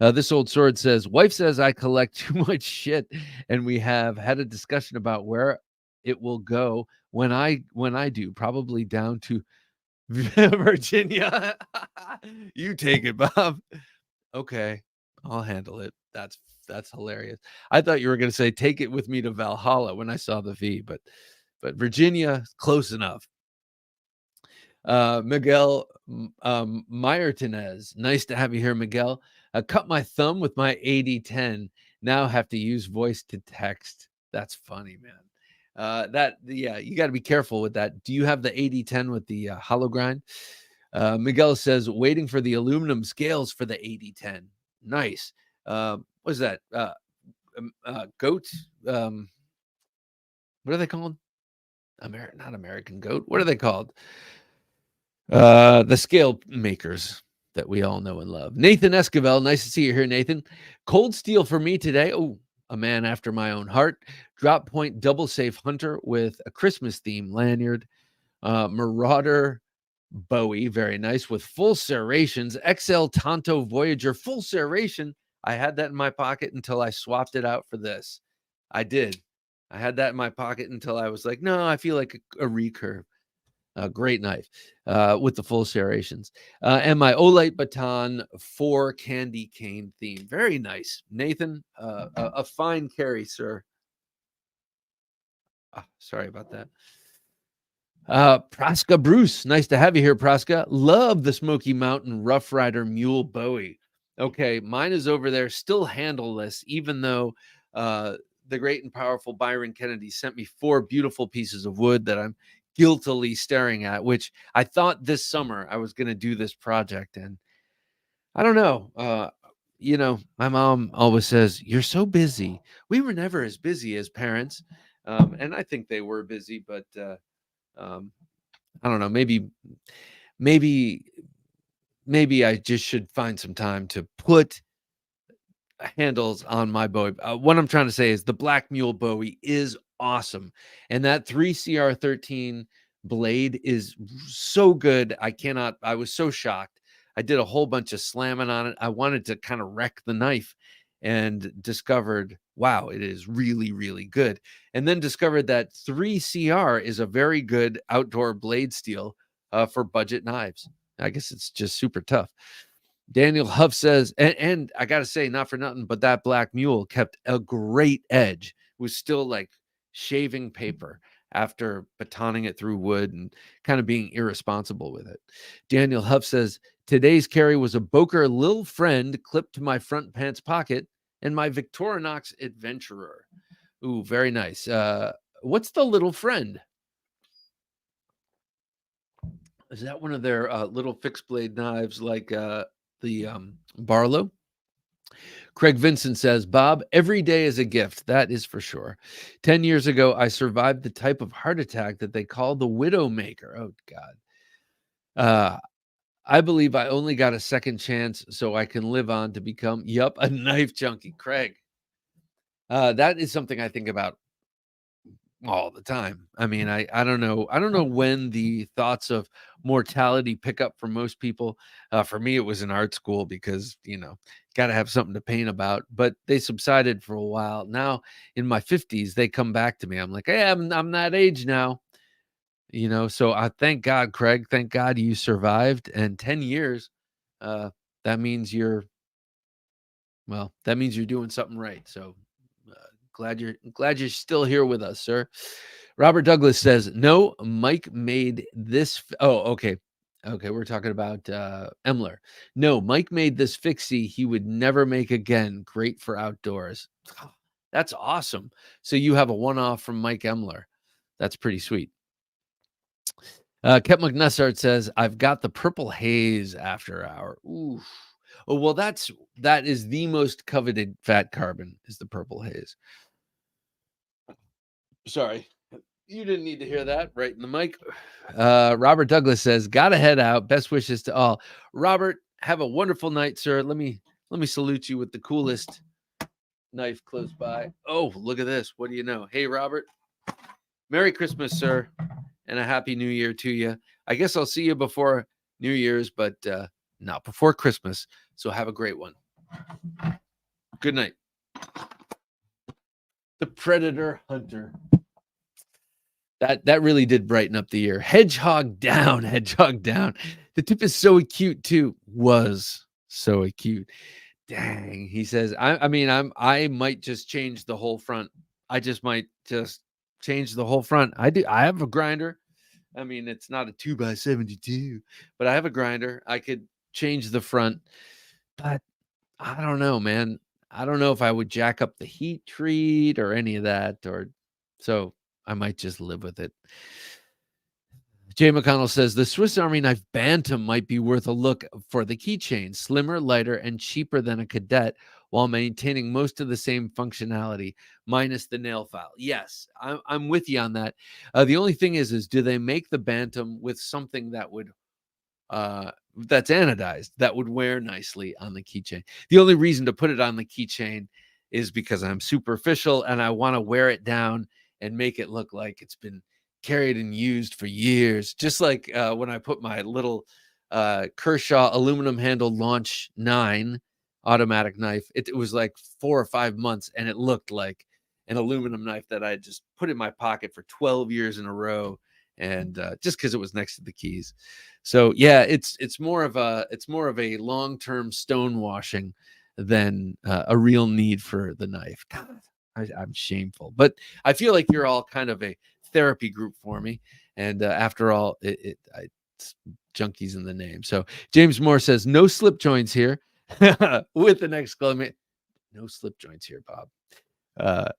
This old sword says, wife says I collect too much shit, and we have had a discussion about where it will go when I do, probably down to Virginia. You take it, Bob. Okay, I'll handle it. That's hilarious. I thought you were going to say take it with me to Valhalla when I saw the V, but Virginia, close enough. Miguel Meyertinez, nice to have you here, Miguel. Cut my thumb with my 8010. Now have to use voice to text. That's funny, man. Yeah, you got to be careful with that. Do you have the 8010 with the hollow grind? Miguel says, waiting for the aluminum scales for the 8010. Nice. What's that? Goat? What are they called? Not American goat. What are they called? The scale makers that we all know and love. Nathan Esquivel, nice to see you here, Nathan. Cold steel for me today. Oh, a man after my own heart. Drop point double safe hunter with a Christmas theme lanyard. Marauder Bowie, very nice, with full serrations. XL Tonto Voyager, full serration. I had that in my pocket until I swapped it out for this. I did. I had that in my pocket until I was like, no, I feel like a recurve. A great knife with the full serrations. And my Olight baton for candy cane theme. Very nice. Nathan, a fine carry, sir. Sorry about that. Praska Bruce, nice to have you here, Praska. Love the Smoky Mountain Rough Rider Mule Bowie. Okay, mine is over there, still handleless, even though the great and powerful Byron Kennedy sent me 4 beautiful pieces of wood that I'm guiltily staring at, which I thought this summer I was going to do this project. And I don't know. My mom always says, "You're so busy." We were never as busy as parents. And I think they were busy, but um, I don't know. Maybe, maybe I just should find some time to put handles on my Bowie. What I'm trying to say is the Black Mule Bowie is awesome, and that 3CR13 blade is so good. I was so shocked. I did a whole bunch of slamming on it. I wanted to kind of wreck the knife, and discovered, wow, it is really, really good. And then discovered that 3CR is a very good outdoor blade steel for budget knives. I guess it's just super tough. Daniel Huff says, and I got to say, not for nothing, but that Black Mule kept a great edge. It was still like shaving paper after batoning it through wood and kind of being irresponsible with it. Daniel Huff says, today's carry was a Boker Lil Friend clipped to my front pants pocket and my Victorinox Adventurer. Ooh, very nice. What's the Little Friend? Is that one of their little fixed blade knives like the Barlow? Craig Vincent says, Bob, every day is a gift. That is for sure. 10 years ago, I survived the type of heart attack that they call the Widowmaker. Oh, God. I believe I only got a second chance so I can live on to become, a knife junkie. Craig. That is something I think about all the time. I mean, I don't know. I don't know when the thoughts of mortality pick up for most people. For me, it was in art school because, got to have something to paint about, but they subsided for a while. Now in my 50s, they come back to me. I'm like, hey, I'm that age now, so I thank God, Craig, thank God you survived. And 10 years, that means that means you're doing something right. So glad you're still here with us, sir. Robert Douglas says, no, Mike made this. Oh, okay. Okay, we're talking about Emler. No, Mike made this fixie he would never make again. Great for outdoors. That's awesome. So you have a one-off from Mike Emler. That's pretty sweet. Kep McNussart says, I've got the Purple Haze after hour. Ooh. Oh, well, that is the most coveted fat carbon is the Purple Haze. Sorry. You didn't need to hear that right in the mic. Robert Douglas says, gotta head out. Best wishes to all. Robert, have a wonderful night, sir. Let me salute you with the coolest knife close by. Oh, look at this. What do you know? Hey, Robert. Merry Christmas, sir, and a Happy New Year to you. I guess I'll see you before New Year's, but not before Christmas. So have a great one. Good night. The Predator Hunter. That really did brighten up the year. Hedgehog down. The tip is so acute too. Was so acute. Dang. He says, I might just change the whole front. I just might just change the whole front. I have a grinder. I mean, it's not a 2x72, but I have a grinder. I could change the front, but I don't know, man. I don't know if I would jack up the heat treat or any of that, so I might just live with it. Jay McConnell says the Swiss Army knife Bantam might be worth a look for the keychain. Slimmer, lighter, and cheaper than a Cadet while maintaining most of the same functionality, minus the nail file. Yes, I'm with you on that. The only thing is do they make the Bantam with something that would that's anodized that would wear nicely on the keychain? The only reason to put it on the keychain is because I'm superficial and I want to wear it down and make it look like it's been carried and used for years. Just like when I put my little Kershaw aluminum handle Launch 9 automatic knife, it was like 4 or 5 months and it looked like an aluminum knife that I just put in my pocket for 12 years in a row and just because it was next to the keys. So yeah, it's more of a long-term stonewashing than a real need for the knife. God, I'm shameful, but I feel like you're all kind of a therapy group for me. And after all, it's junkies in the name. So James Moore says no slip joints here, with an exclamation. No slip joints here, Bob.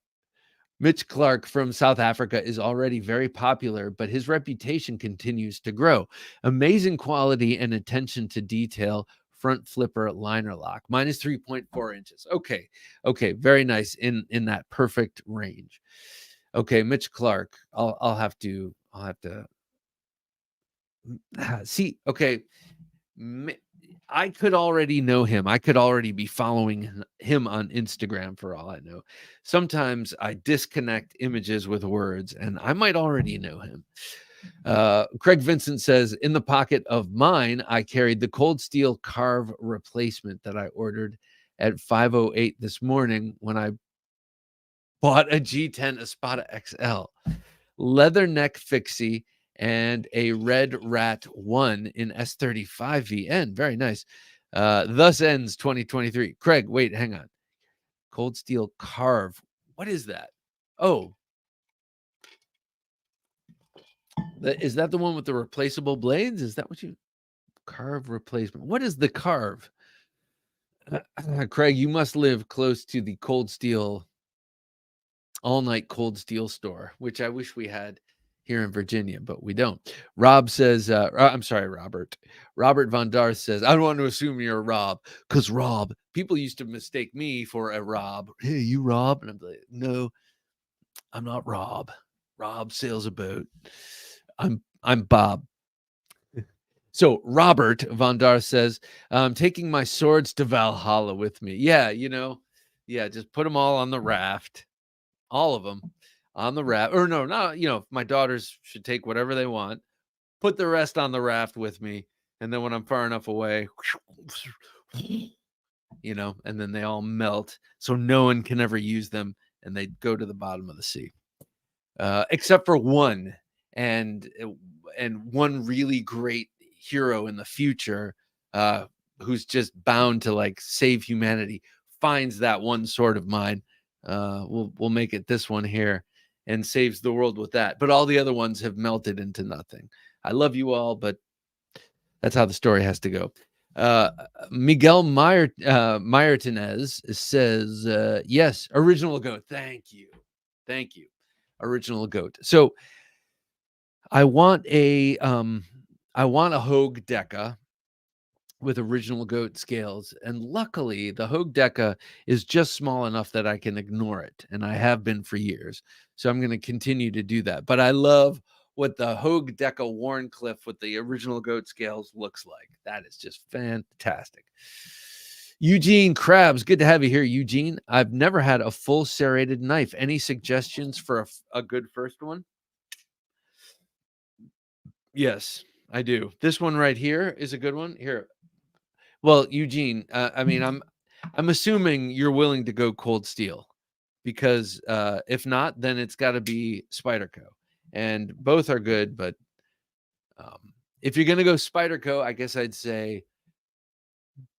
Mitch Clark from South Africa is already very popular, but his reputation continues to grow. Amazing quality and attention to detail. Front flipper liner lock. Mine is 3.4 inches. Okay. Very nice in that perfect range. Okay, Mitch Clark. I'll have to see. Okay. I could already know him. I could already be following him on Instagram for all I know. Sometimes I disconnect images with words, and I might already know him. Craig Vincent says, in the pocket of mine, I carried the cold steel carve replacement that I ordered at 5:08 this morning when I bought a G10 Espada XL. Leather neck fixie and a Red Rat 1 in S35VN. Very nice. Thus ends 2023. Craig, wait, hang on. Cold steel carve. What is that? Oh, is that the one with the replaceable blades? Is that what you carve replacement? What is the carve? Craig, you must live close to the cold steel, all night cold steel store, which I wish we had here in Virginia, but we don't. Rob says, I'm sorry, Robert. Robert Von Darth says, I don't want to assume you're a Rob, because Rob, people used to mistake me for a Rob. Hey, you Rob? And I'm like, no, I'm not Rob. Rob sails a boat. I'm Bob. So Robert Von Darth says, I'm taking my swords to Valhalla with me. Yeah, just put them all on the raft. All of them on the raft. Or no, not, my daughters should take whatever they want, put the rest on the raft with me. And then when I'm far enough away, and then they all melt. So no one can ever use them. And they go to the bottom of the sea. Except for one. And one really great hero in the future, who's just bound to like save humanity, finds that one sword of mine. We'll make it this one here and saves the world with that. But all the other ones have melted into nothing. I love you all, but that's how the story has to go. Miguel Meyertinez says, yes, original goat. Thank you. Original goat. So I want a Hogue Deca with original goat scales, and luckily the Hogue Deca is just small enough that I can ignore it, and I have been for years. So I'm going to continue to do that. But I love what the Hogue Deca Warncliffe with the original goat scales looks like. That is just fantastic. Eugene Krabs, good to have you here, Eugene. I've never had a full serrated knife. Any suggestions for a good first one? Yes, I do. This one right here is a good one. Here. Well, Eugene, I mean, I'm assuming you're willing to go cold steel, because if not, then it's got to be Spyderco, and both are good. But if you're gonna go Spyderco, I guess I'd say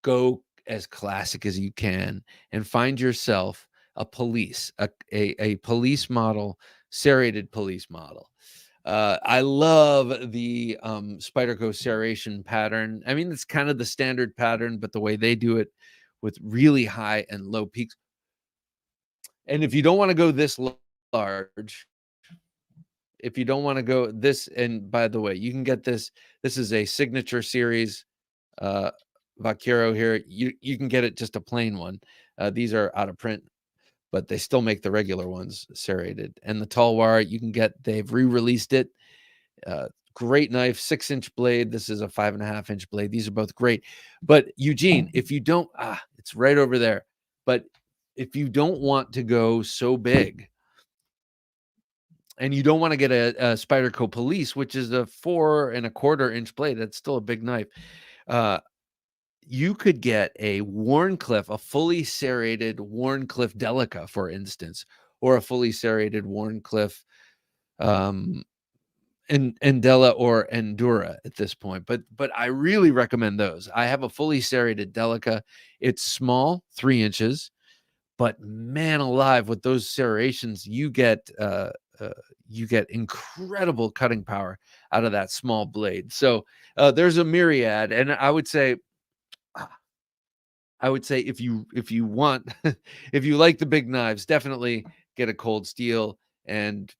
go as classic as you can and find yourself a police model, serrated police model. I love the Spyderco serration pattern. I mean, it's kind of the standard pattern, but the way they do it with really high and low peaks. And if you don't want to go this large, if you don't want to go this, and by the way, you can get this. This is a signature series Vaquero here. You can get it just a plain one. These are out of print, but they still make the regular ones serrated. And the Talwar you can get, they've re-released it. Great knife, 6-inch blade. This is a 5.5-inch blade. These are both great. But Eugene, if you don't, it's right over there. But if you don't want to go so big, and you don't want to get a Spyderco Police, which is a 4.25-inch blade, that's still a big knife. You could get a Warncliffe, a fully serrated Warncliffe Delica, for instance, or a fully serrated Warncliffe Andela or Endura at this point, but I really recommend those. I have a fully serrated Delica. It's small, 3 inches, but man alive, with those serrations, uh, you get incredible cutting power out of that small blade. So there's a myriad, and I would say if you want if you like the big knives, definitely get a cold steel, and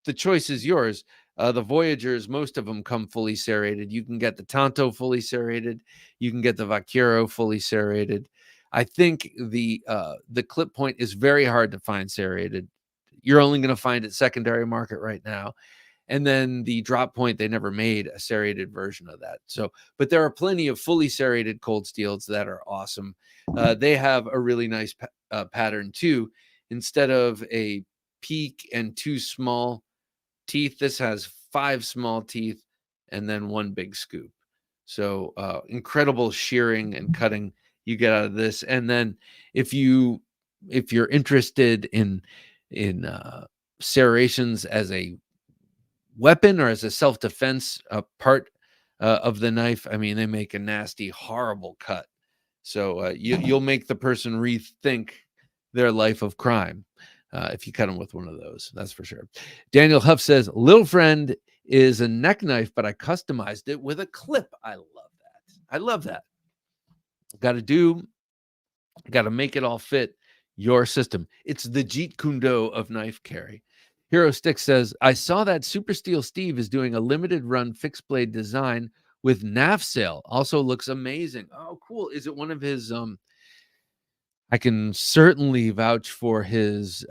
the choice is yours. The Voyagers, most of them come fully serrated. You can get the Tanto fully serrated. You can get the Vaquero fully serrated. I think the clip point is very hard to find serrated. You're only going to find it secondary market right now. And then the drop point, they never made a serrated version of that. So, but there are plenty of fully serrated cold steels that are awesome. They have a really nice pattern too. Instead of a peak and 2 small teeth, this has 5 small teeth and then 1 big scoop. So incredible shearing and cutting you get out of this. And then if you're interested in serrations as a weapon or as a self-defense part of the knife, I mean, they make a nasty, horrible cut. So you'll make the person rethink their life of crime if you cut them with one of those. That's for sure. Daniel Huff says, "Little friend is a neck knife, but I customized it with a clip." I love that. I love that. Got to make it all fit your system. It's the Jeet Kune Do of knife carry. Hero Stick says, "I saw that Super Steel Steve is doing a limited run fixed blade design with NAF sale. Also looks amazing." Oh, cool. Is it one of his I can certainly vouch for his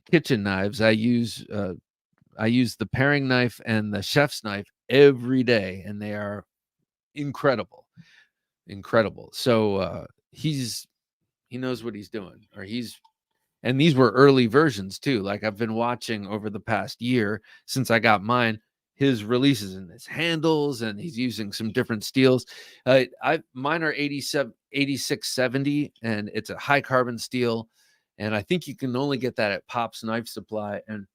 kitchen knives. I use the paring knife and the chef's knife every day, and they are incredible. Incredible. So he knows what he's doing, or and these were early versions too. Like, I've been watching over the past year since I got mine, his releases and his handles, and he's using some different steels. Mine are 8670, and it's a high carbon steel, and I think you can only get that at Pop's Knife Supply, and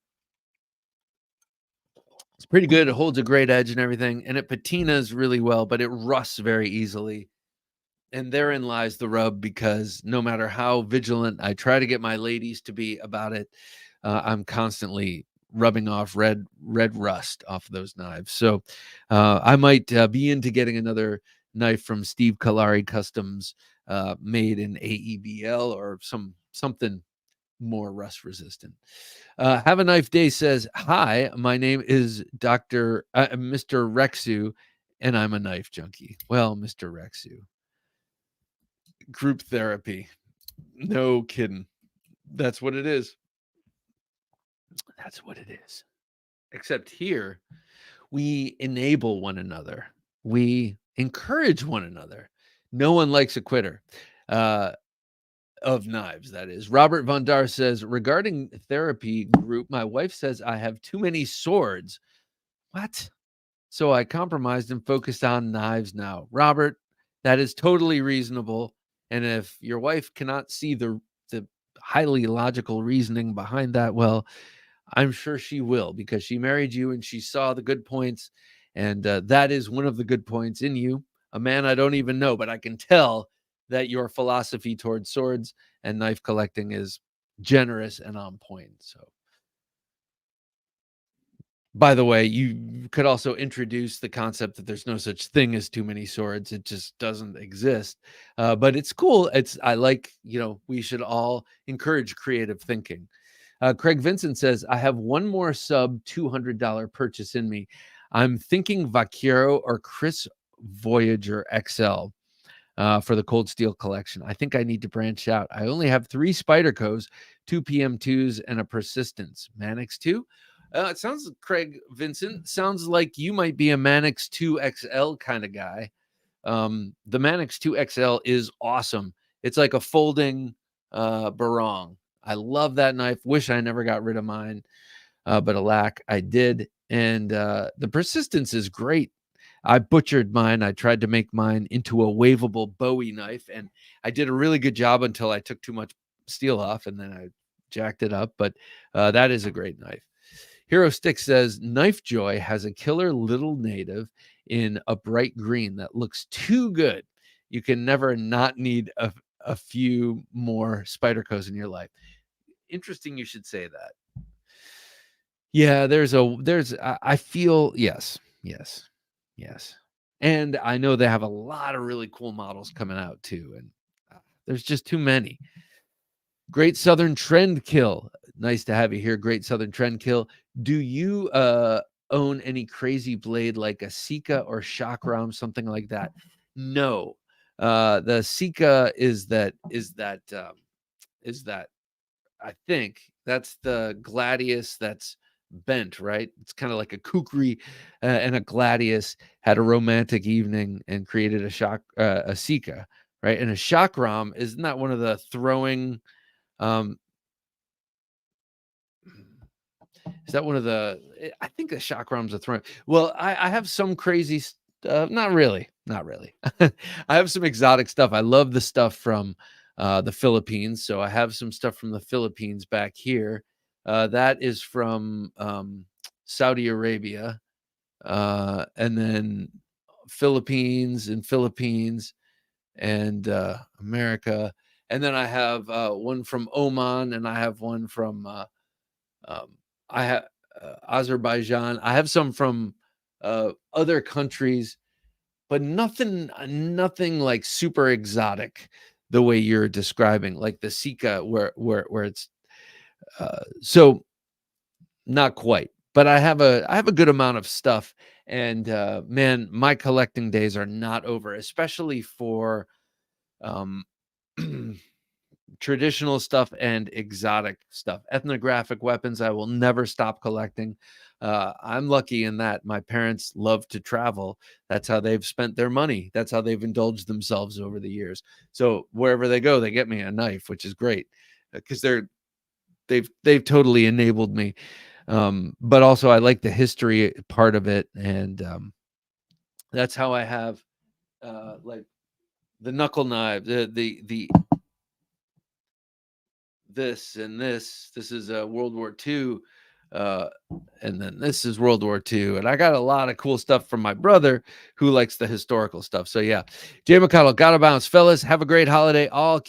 it's pretty good. It holds a great edge and everything, and it patinas really well, but it rusts very easily. And therein lies the rub, because no matter how vigilant I try to get my ladies to be about it, I'm constantly rubbing off red rust off of those knives. So I might be into getting another knife from Steve Kalari Customs, made in AEBL or something more rust resistant. Have a Knife Day says, "Hi, my name is Mr. Rexu, and I'm a knife junkie." Well, Mr. Rexu, group therapy. No kidding. That's what it is. That's what it is. Except here, we enable one another. We encourage one another. No one likes a quitter. Of knives, that is. Robert Von Dar says, "Regarding therapy group, my wife says I have too many swords." What? So I compromised and focused on knives now. Robert, that is totally reasonable. And if your wife cannot see the highly logical reasoning behind that, well, I'm sure she will, because she married you and she saw the good points. And that is one of the good points in you. A man I don't even know, but I can tell that your philosophy towards swords and knife collecting is generous and on point. So, by the way, you could also introduce the concept that there's no such thing as too many swords. It just doesn't exist. But it's cool. I like, we should all encourage creative thinking. Craig Vincent says, "I have one more sub $200 purchase in me. I'm thinking Vaquero or Chris Voyager XL for the Cold Steel collection. I think I need to branch out. I only have 3 Spydercos, 2 PM2s, and a Persistence. Mannix 2? It sounds, Craig Vincent, sounds like you might be a Mannix 2 XL kind of guy. The Mannix 2 XL is awesome. It's like a folding barong. I love that knife. Wish I never got rid of mine, but alack, I did. And the Persistence is great. I butchered mine. I tried to make mine into a waveable Bowie knife, and I did a really good job until I took too much steel off, and then I jacked it up. But that is a great knife. Hero Stick says Knife Joy has a killer little native in a bright green that looks too good. You can never not need a few more Spydercos in your life. Interesting you should say that. Yeah, I feel yes, yes, yes. And I know they have a lot of really cool models coming out too, and there's just too many. Great Southern Trend Kill. Nice to have you here, Great Southern Trend Kill. Do you own any crazy blade like a Sika or Chakram, something like that? No. The Sika is that I think that's the Gladius that's bent, right? It's kind of like a kukri, and a Gladius had a romantic evening and created a Sika, right? And a Chakram, isn't that one of the throwing? Um, is that one of the? I think the Chakram's a throwing. Well, I have some crazy. Not really, not really. I have some exotic stuff. I love the stuff from the Philippines. So I have some stuff from the Philippines back here. That is from Saudi Arabia, and then Philippines and America. And then I have one from Oman, and I have one from um, I have Azerbaijan. I have some from other countries, but nothing like super exotic the way you're describing, like the Sika, where it's so not quite. But I have a good amount of stuff, and man, my collecting days are not over, especially for um, traditional stuff and exotic stuff. Ethnographic weapons, I will never stop collecting. I'm lucky in that my parents love to travel. That's how they've spent their money. That's how they've indulged themselves over the years. So wherever they go, they get me a knife, which is great because they've totally enabled me. But also I like the history part of it, and that's how I have like the knuckle knife, the this and this. This is World War II, uh, and then this is World War II. And I got a lot of cool stuff from my brother who likes the historical stuff. So yeah, Jay McConnell, gotta bounce, fellas. Have a great holiday. All and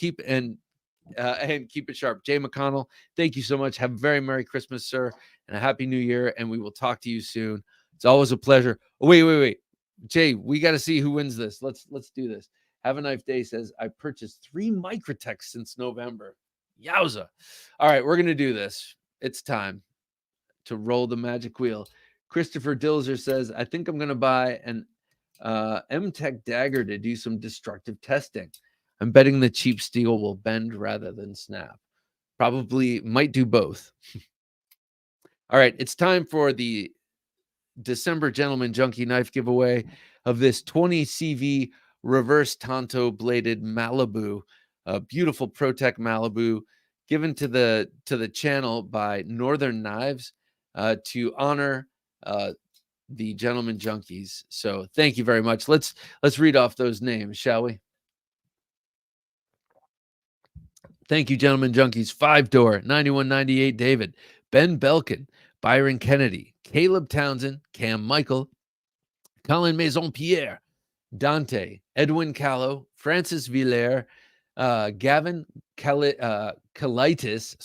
keep it sharp. Jay McConnell, thank you so much. Have a very Merry Christmas, sir, and a Happy New Year. And we will talk to you soon. It's always a pleasure. Oh, wait. Jay, we got to see who wins this. Let's do this. Have a Knife Day says I purchased 3 Microtechs since November. Yowza. All right, we're gonna do this. It's time to roll the magic wheel. Christopher Dilzer says, I think I'm gonna buy an M-Tech dagger to do some destructive testing. I'm betting the cheap steel will bend rather than snap. Probably might do both. All right, it's time for the December Gentleman Junkie knife giveaway of this 20 CV reverse Tonto bladed Malibu, a beautiful ProTech Malibu given to the channel by Northern Knives to honor the Gentleman Junkies. So thank you very much. Let's read off those names, shall we? Thank you, Gentlemen Junkies. 5-door, 9198 David, Ben Belkin, Byron Kennedy, Caleb Townsend, Cam Michael, Colin Maison Pierre, Dante, Edwin Callow, Francis Villers, Gavin Kalitis,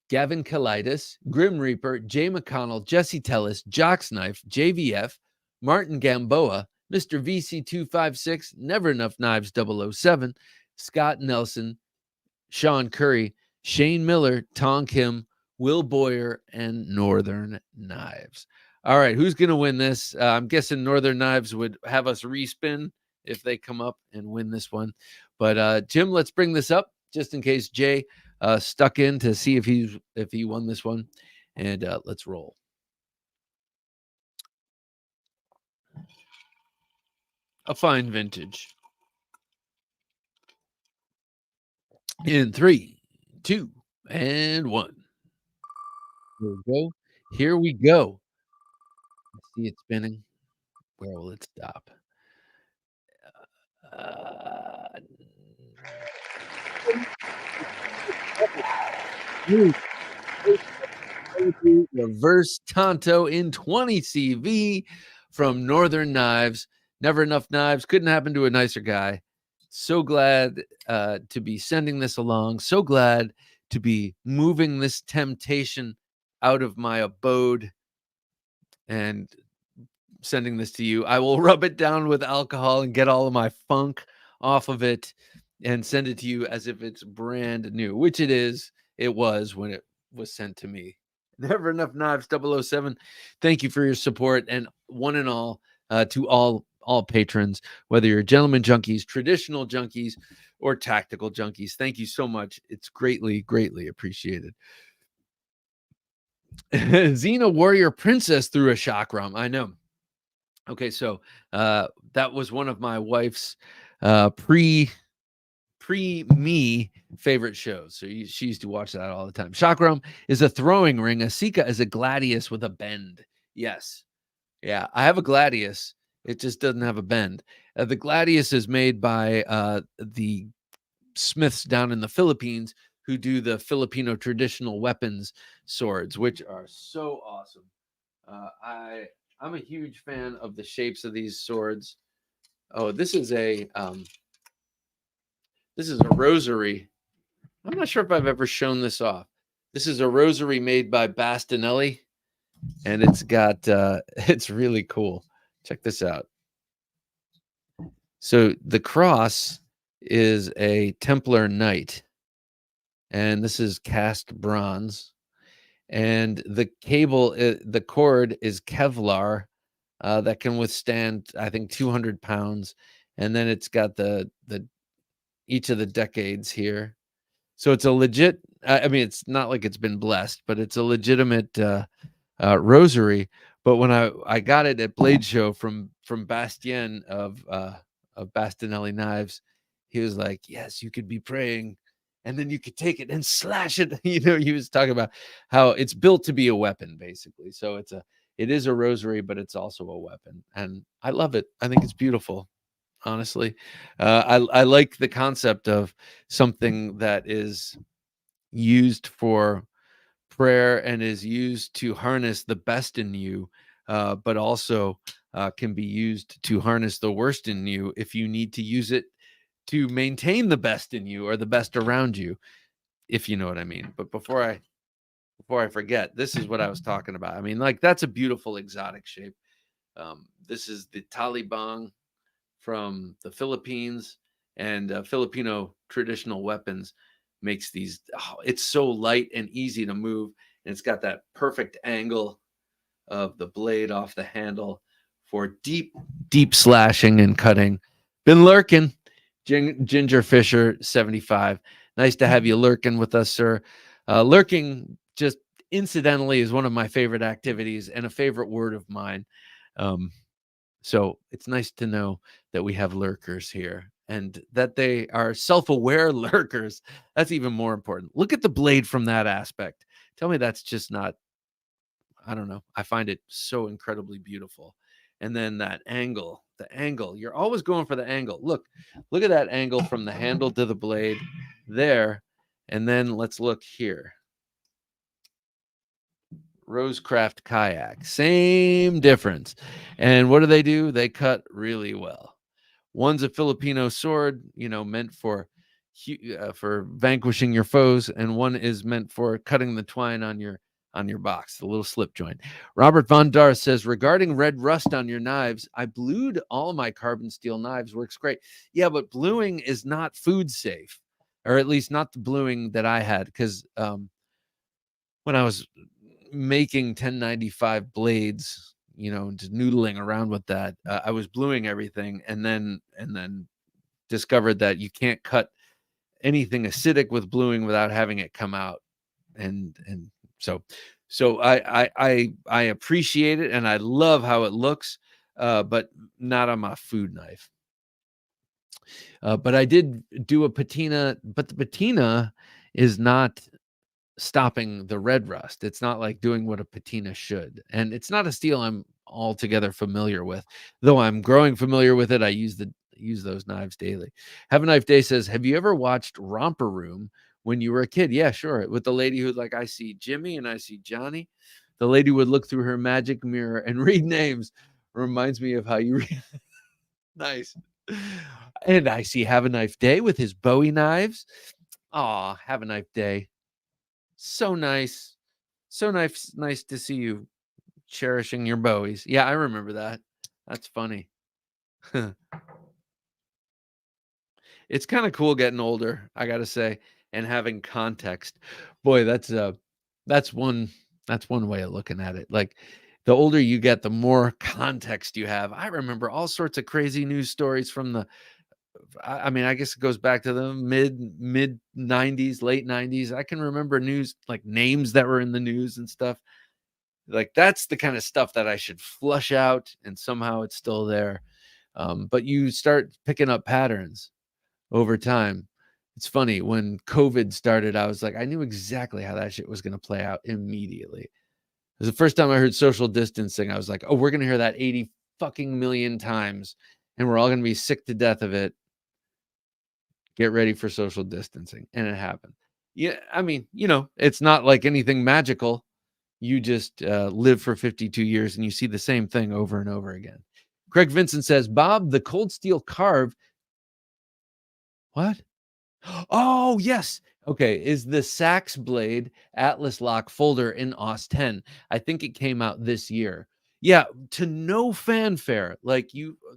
Gavin Kalitis, Grim Reaper, Jay McConnell, Jesse Tellis, Jock's Knife, JVF, Martin Gamboa, Mr. VC256, Never Enough Knives 007, Scott Nelson, Sean Curry, Shane Miller, Tom Kim, Will Boyer, and Northern Knives. All right, who's going to win this? I'm guessing Northern Knives would have us respin if they come up and win this one. But Jim, let's bring this up just in case Jay stuck in to see if he won this one. And let's roll. A fine vintage. In 3, 2, and 1. Here we go. Here we go. I see it spinning. Where will it stop? Uh, Reverse Tonto in 20 CV from Northern Knives. Never enough knives. Couldn't happen to a nicer guy. So glad to be sending this along. So glad to be moving this temptation out of my abode and sending this to you. I will rub it down with alcohol and get all of my funk off of it and send it to you as if it's brand new, which it is. It was when it was sent to me. Never Enough Knives 007. Thank you for your support, and one and all, to all patrons, whether you're gentleman junkies, traditional junkies, or tactical junkies. Thank you so much. It's greatly, greatly appreciated. Xena Warrior Princess threw a chakram. I know. Okay, so that was one of my wife's pre me favorite shows. So she used to watch that all the time. Chakram is a throwing ring. A Sika is a gladius with a bend. Yes. Yeah, I have a gladius. It just doesn't have a bend. The gladius is made by the smiths down in the Philippines who do the Filipino traditional weapons swords, which are so awesome. I'm a huge fan of the shapes of these swords. Oh, this is a rosary. I'm not sure if I've ever shown this off. This is a rosary made by Bastinelli, and it's got it's really cool. Check this out. So the cross is a Templar knight, and this is cast bronze. And the cable, the cord is Kevlar, that can withstand, I think, 200 pounds. And then it's got the each of the decades here. So it's a legit, I mean, it's not like it's been blessed, but it's a legitimate rosary. But when I got it at Blade Show from Bastien of Bastinelli Knives, he was like, yes, you could be praying and then you could take it and slash it. You know, he was talking about how it's built to be a weapon, basically. So it is a rosary, but it's also a weapon. And I love it. I think it's beautiful. Honestly, I like the concept of something that is used for prayer and is used to harness the best in you, but also can be used to harness the worst in you if you need to use it to maintain the best in you or the best around you, if you know what I mean. But before I forget, this is what I was talking about. I mean, like, that's a beautiful exotic shape. This is the Talibang from the Philippines, and Filipino traditional weapons makes these. Oh, it's so light and easy to move, and it's got that perfect angle of the blade off the handle for deep slashing and cutting. Been lurking. Ginger Fisher 75. Nice to have you lurking with us, sir. Lurking, just incidentally, is one of my favorite activities and a favorite word of mine. So it's nice to know that we have lurkers here and that they are self-aware lurkers. That's even more important. Look at the blade from that aspect. Tell me that's just not, I don't know. I find it so incredibly beautiful. And then that angle, the angle, you're always going for the angle. Look at that angle from the handle to the blade there. And then let's look here. Rosecraft kayak, same difference. And what do? They cut really well. One's a Filipino sword, meant for vanquishing your foes, and one is meant for cutting the twine on your box, the little slip joint. Robert Von Dar says, regarding red rust on your knives, I blued all my carbon steel knives. Works great. Yeah, but bluing is not food safe, or at least not the bluing that I had, because when I was making 1095 blades, just noodling around with that, I was bluing everything, and then discovered that you can't cut anything acidic with bluing without having it come out, and so I appreciate it and I love how it looks, but not on my food knife. But I did do a patina, but the patina is not stopping the red rust. It's not like doing what a patina should. And it's not a steel I'm altogether familiar with, though I'm growing familiar with it. I use those knives daily. Have a Knife Day says, have you ever watched Romper Room when you were a kid. Yeah, sure. With the lady who like, I see Jimmy and I see Johnny. The lady would look through her magic mirror and read names. Reminds me of how you read. Nice. And I see Have a Knife Day with his Bowie knives. Aw, Have a Knife Day. So nice. So nice to see you cherishing your Bowies. Yeah, I remember that. That's funny. It's kind of cool getting older, I gotta say, and having context. Boy, that's one that's one way of looking at it. Like the older you get, the more context you have. I remember all sorts of crazy news stories from the I mean, I guess it goes back to the mid 90s, late 90s. I can remember news like names that were in the news and stuff. Like that's the kind of stuff that I should flush out and somehow it's still there. But you start picking up patterns over time. It's funny when COVID started, I was like, I knew exactly how that shit was going to play out immediately. It was the first time I heard social distancing. I was like, oh, we're going to hear that 80 fucking million times and we're all going to be sick to death of it. Get ready for social distancing. And it happened. Yeah. I mean, it's not like anything magical. You just live for 52 years and you see the same thing over and over again. Craig Vincent says, Bob, the cold steel carve. What? Oh, yes. Okay. Is the Sax Blade Atlas Lock folder in OS 10? I think it came out this year. Yeah, to no fanfare. Like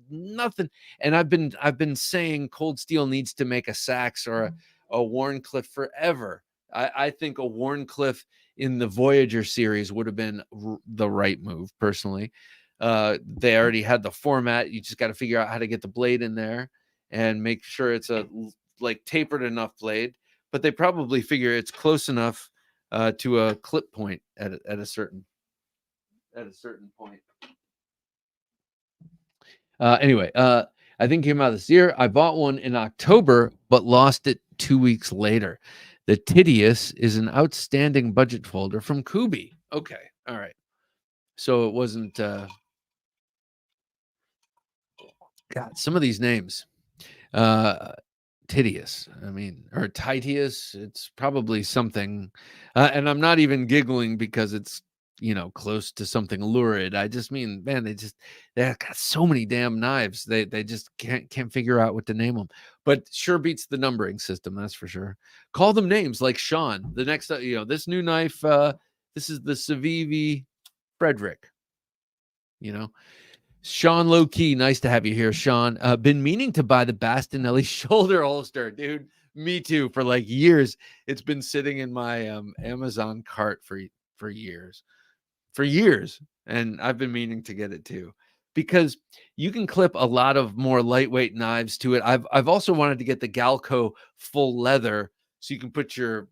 nothing. And I've been saying Cold Steel needs to make a Sax or a Wharncliffe forever. I think a Wharncliffe in the Voyager series would have been the right move, personally. They already had the format. You just got to figure out how to get the blade in there and make sure it's a like tapered enough blade, but they probably figure it's close enough to a clip point at a certain point. Anyway, I think it came out this year. I bought one in October, but lost it 2 weeks later. The Tidius is an outstanding budget folder from Kubi. Okay, all right. So it wasn't. God, some of these names. Titius, I mean, or Titius. It's probably something, and I'm not even giggling because it's close to something lurid. I just mean, man, they got so many damn knives. They just can't figure out what to name them. But sure beats the numbering system, that's for sure. Call them names like Sean. The next, this new knife. This is the Civivi Frederick. Sean Low Key, nice to have you here, Sean. Been meaning to buy the Bastinelli shoulder holster, dude. Me too. For like years, it's been sitting in my Amazon cart for years, and I've been meaning to get it too, because you can clip a lot of more lightweight knives to it. I've also wanted to get the Galco full leather, so you can put your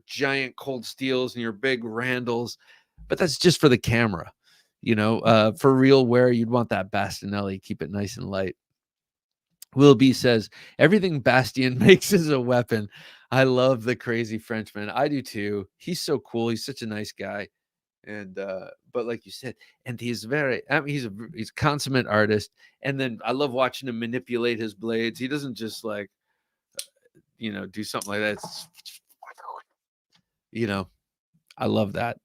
giant cold steels and your big Randalls, but that's just for the camera. For real wear, you'd want that Bastinelli. Keep it nice and light. Will B says, everything Bastien makes is a weapon. I love the crazy Frenchman. I do too. He's so cool. He's such a nice guy. And but like you said, and he's he's a consummate artist. And then I love watching him manipulate his blades. He doesn't just like do something like that. I love that.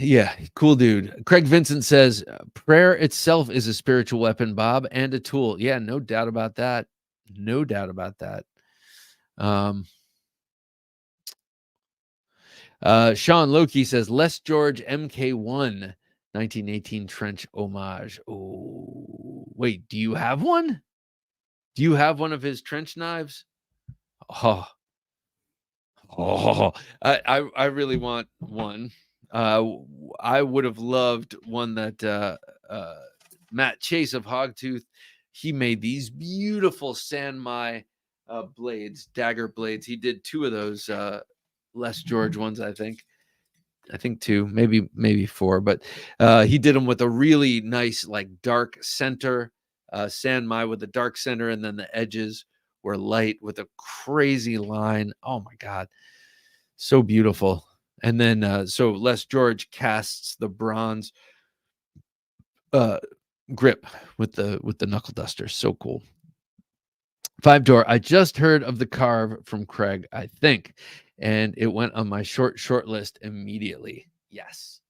Yeah, cool dude. Craig Vincent says prayer itself is a spiritual weapon, Bob, and a tool. Yeah, no doubt about that. No doubt about that. Sean Loki says Les George MK1 1918 trench homage. Oh, wait, do you have one? Do you have one of his trench knives? Oh, I really want one. I would have loved one that Matt Chase of Hogtooth, he made these beautiful Sanmai blades, dagger blades. He did 2 of those Les George ones, I think 2, maybe 4, but he did them with a really nice like dark center, Sanmai with a dark center, and then the edges were light with a crazy line. Oh my God, so beautiful. And then so Les George casts the bronze grip with the knuckle duster. So cool. 5 door. I just heard of the carve from Craig, I think, and it went on my short list immediately. Yes.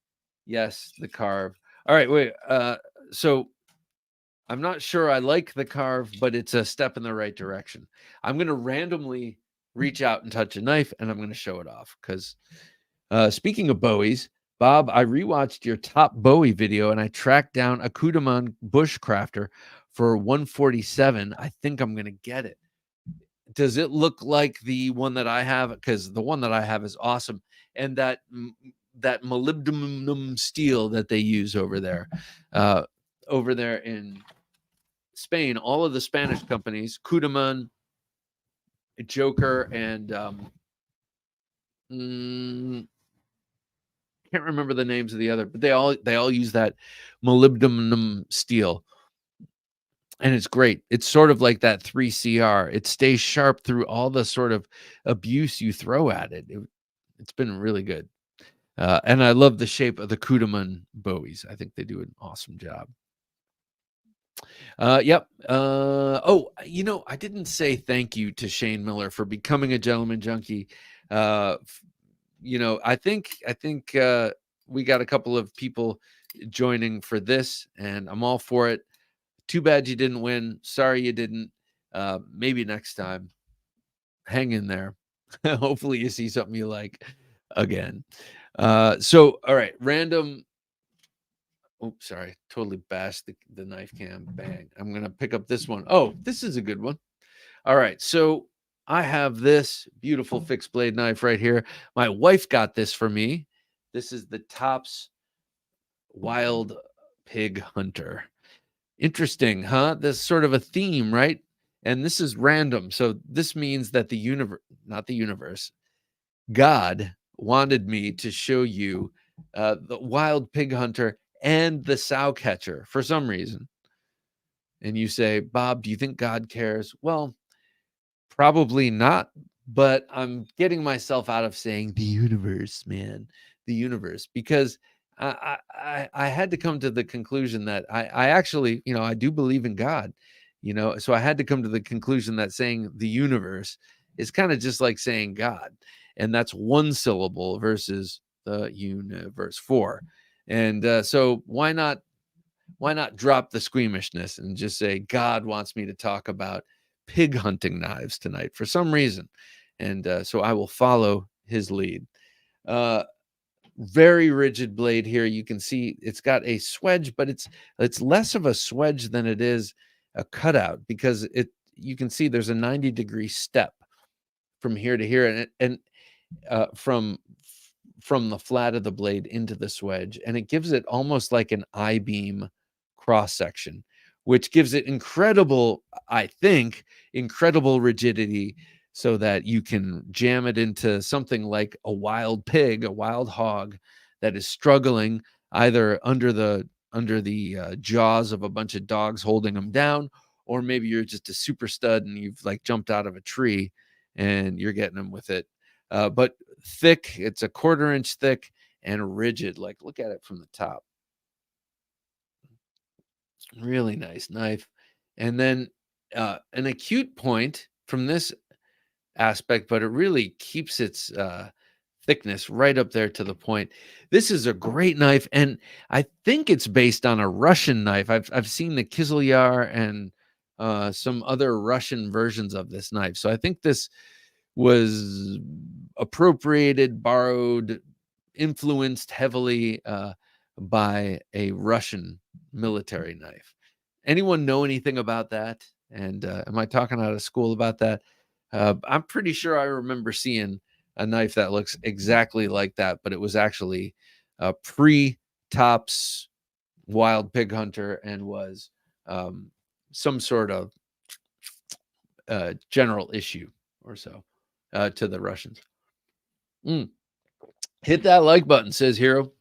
Yes, the carve. All right, wait. So I'm not sure I like the carve, but it's a step in the right direction. I'm going to randomly reach out and touch a knife, and I'm going to show it off because speaking of Bowies, Bob, I rewatched your top Bowie video and I tracked down a Kudaman Bushcrafter for 147. I think I'm going to get it. Does it look like the one that I have? Because the one that I have is awesome. And that molybdenum steel that they use over there in Spain, all of the Spanish companies, Kudaman, Joker, and can't remember the names of the other, but they all use that molybdenum steel, and it's great. It's sort of like that 3CR. It stays sharp through all the sort of abuse you throw at it. It's been really good, and I love the shape of the Kudaman Bowies. I think they do an awesome job. Yep. Oh, I didn't say thank you to Shane Miller for becoming a Gentleman Junkie. I think we got a couple of people joining for this, and I'm all for it. Too bad you didn't win. Sorry you didn't. Maybe next time. Hang in there. Hopefully you see something you like again. So all right, random. Oh, sorry, totally bashed the knife cam. Bang. I'm gonna pick up this one. Oh, this is a good one. All right, so I have this beautiful fixed blade knife right here. My wife got this for me. This is the Tops Wild Pig Hunter. Interesting, huh? There's sort of a theme, right? And this is random. So this means that not the universe, God wanted me to show you the Wild Pig Hunter and the Sow Catcher for some reason. And you say, Bob, do you think God cares? Well, probably not, but I'm getting myself out of saying the universe, man, the universe, because I had to come to the conclusion that I actually, I do believe in God, so I had to come to the conclusion that saying the universe is kind of just like saying God, and that's one syllable versus the universe four, and so why not drop the squeamishness and just say God wants me to talk about pig hunting knives tonight for some reason, and so I will follow his lead. Very rigid blade here. You can see it's got a swedge, but it's less of a swedge than it is a cutout, because you can see there's a 90-degree step from here to here, and from the flat of the blade into the swedge, and it gives it almost like an I-beam cross section, which gives it incredible rigidity, so that you can jam it into something like a wild pig, a wild hog that is struggling either under the jaws of a bunch of dogs holding them down, or maybe you're just a super stud and you've like jumped out of a tree and you're getting them with it. But thick, it's a 1/4 inch thick and rigid. Like, look at it from the top. Really nice knife. And then an acute point from this aspect, but it really keeps its thickness right up there to the point. This is a great knife, and I think it's based on a Russian knife. I've seen the Kizylyar and some other Russian versions of this knife, so I think this was appropriated, borrowed, influenced heavily by a Russian military knife. Anyone know anything about that? And am I talking out of school about that? I'm pretty sure I remember seeing a knife that looks exactly like that, but it was actually pre-Tops Wild Pig Hunter, and was some sort of general issue or so to the Russians. Hit that like button, says Hero.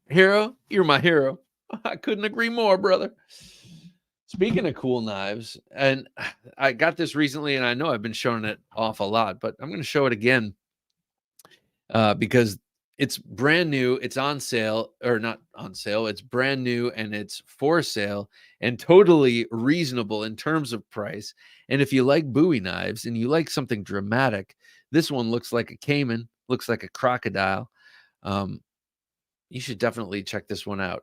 Hero, you're my hero. I couldn't agree more, brother. Speaking of cool knives, and I got this recently, and I know I've been showing it off a lot, but I'm going to show it again because It's brand new, it's on sale, or not on sale, it's brand new and it's for sale and totally reasonable in terms of price. And if you like Bowie knives and you like something dramatic, this one looks like a caiman, looks like a crocodile. Um, you should definitely check this one out.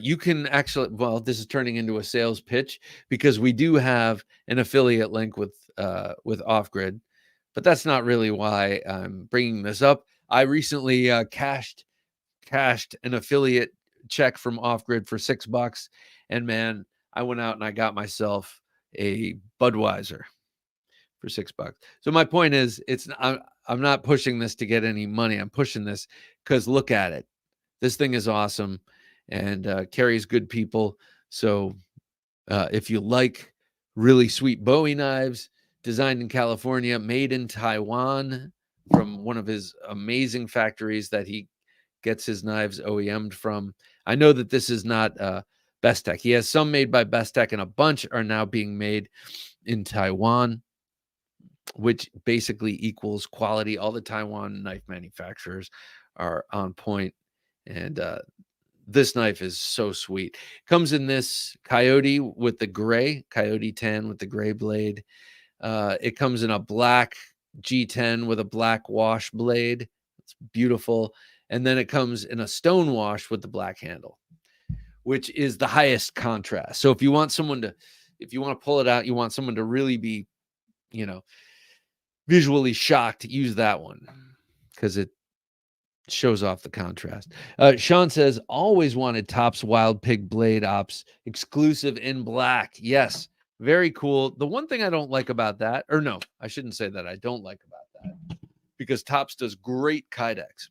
You can actually, well, this is turning into a sales pitch because we do have an affiliate link with Off Grid, but that's not really why I'm bringing this up. I recently cashed an affiliate check from Off Grid for $6, and man, I went out and I got myself a Budweiser for $6. So my point is, I'm not pushing this to get any money. I'm pushing this because look at it. This thing is awesome and carries good people. So if you like really sweet Bowie knives, designed in California, made in Taiwan from one of his amazing factories that he gets his knives OEM'd from. I know that this is not Best Tech. He has some made by Best Tech, and a bunch are now being made in Taiwan, which basically equals quality. All the Taiwan knife manufacturers are on point, and this knife is so sweet. Comes in this coyote with the gray, coyote tan with the gray blade. It comes in a black G10 with a black wash blade. It's beautiful. And then it comes in a stone wash with the black handle, which is the highest contrast. So if you want to pull it out, you want someone to really be, visually shocked, use that one because it shows off the contrast. Sean says, always wanted Topps Wild Pig Blade Ops exclusive in black. Yes, very cool. The one thing I don't like about that, or no, I shouldn't say that I don't like about that, because Topps does great Kydex,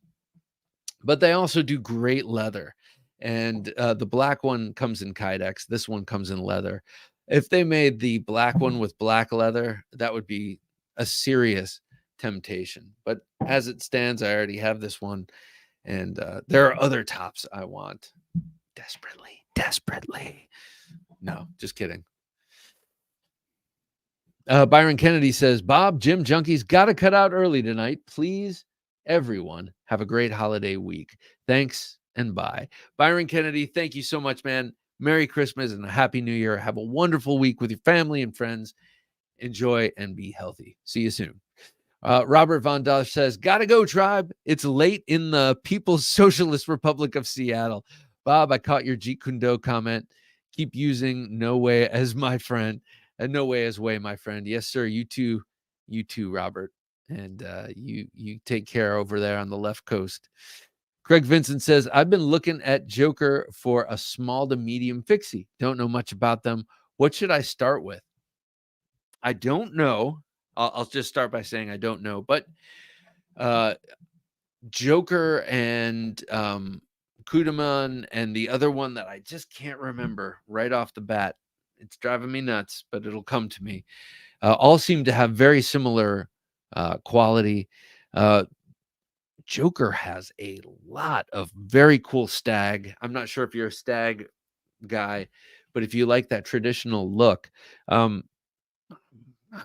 but they also do great leather. And the black one comes in Kydex. This one comes in leather. If they made the black one with black leather, that would be a serious temptation. But as it stands, I already have this one. And there are other Topps I want desperately. No, just kidding. Byron Kennedy says, Bob, Jim Junkie's got to cut out early tonight. Please, everyone, have a great holiday week. Thanks and bye. Byron Kennedy, thank you so much, man. Merry Christmas and a Happy New Year. Have a wonderful week with your family and friends. Enjoy and be healthy. See you soon. Robert Von Dosh says, gotta go, tribe. It's late in the People's Socialist Republic of Seattle. Bob, I caught your Jeet Kune Do comment. Keep using no way as my friend. And no way as way, my friend. Yes, sir. You too, Robert. And you take care over there on the left coast. Craig Vincent says, I've been looking at Joker for a small to medium fixie. Don't know much about them. What should I start with? I don't know. I'll just start by saying I don't know, but Joker and Kudaman and the other one that I just can't remember right off the bat. It's driving me nuts, but it'll come to me. All seem to have very similar quality. Joker has a lot of very cool stag. I'm not sure if you're a stag guy, but if you like that traditional look, I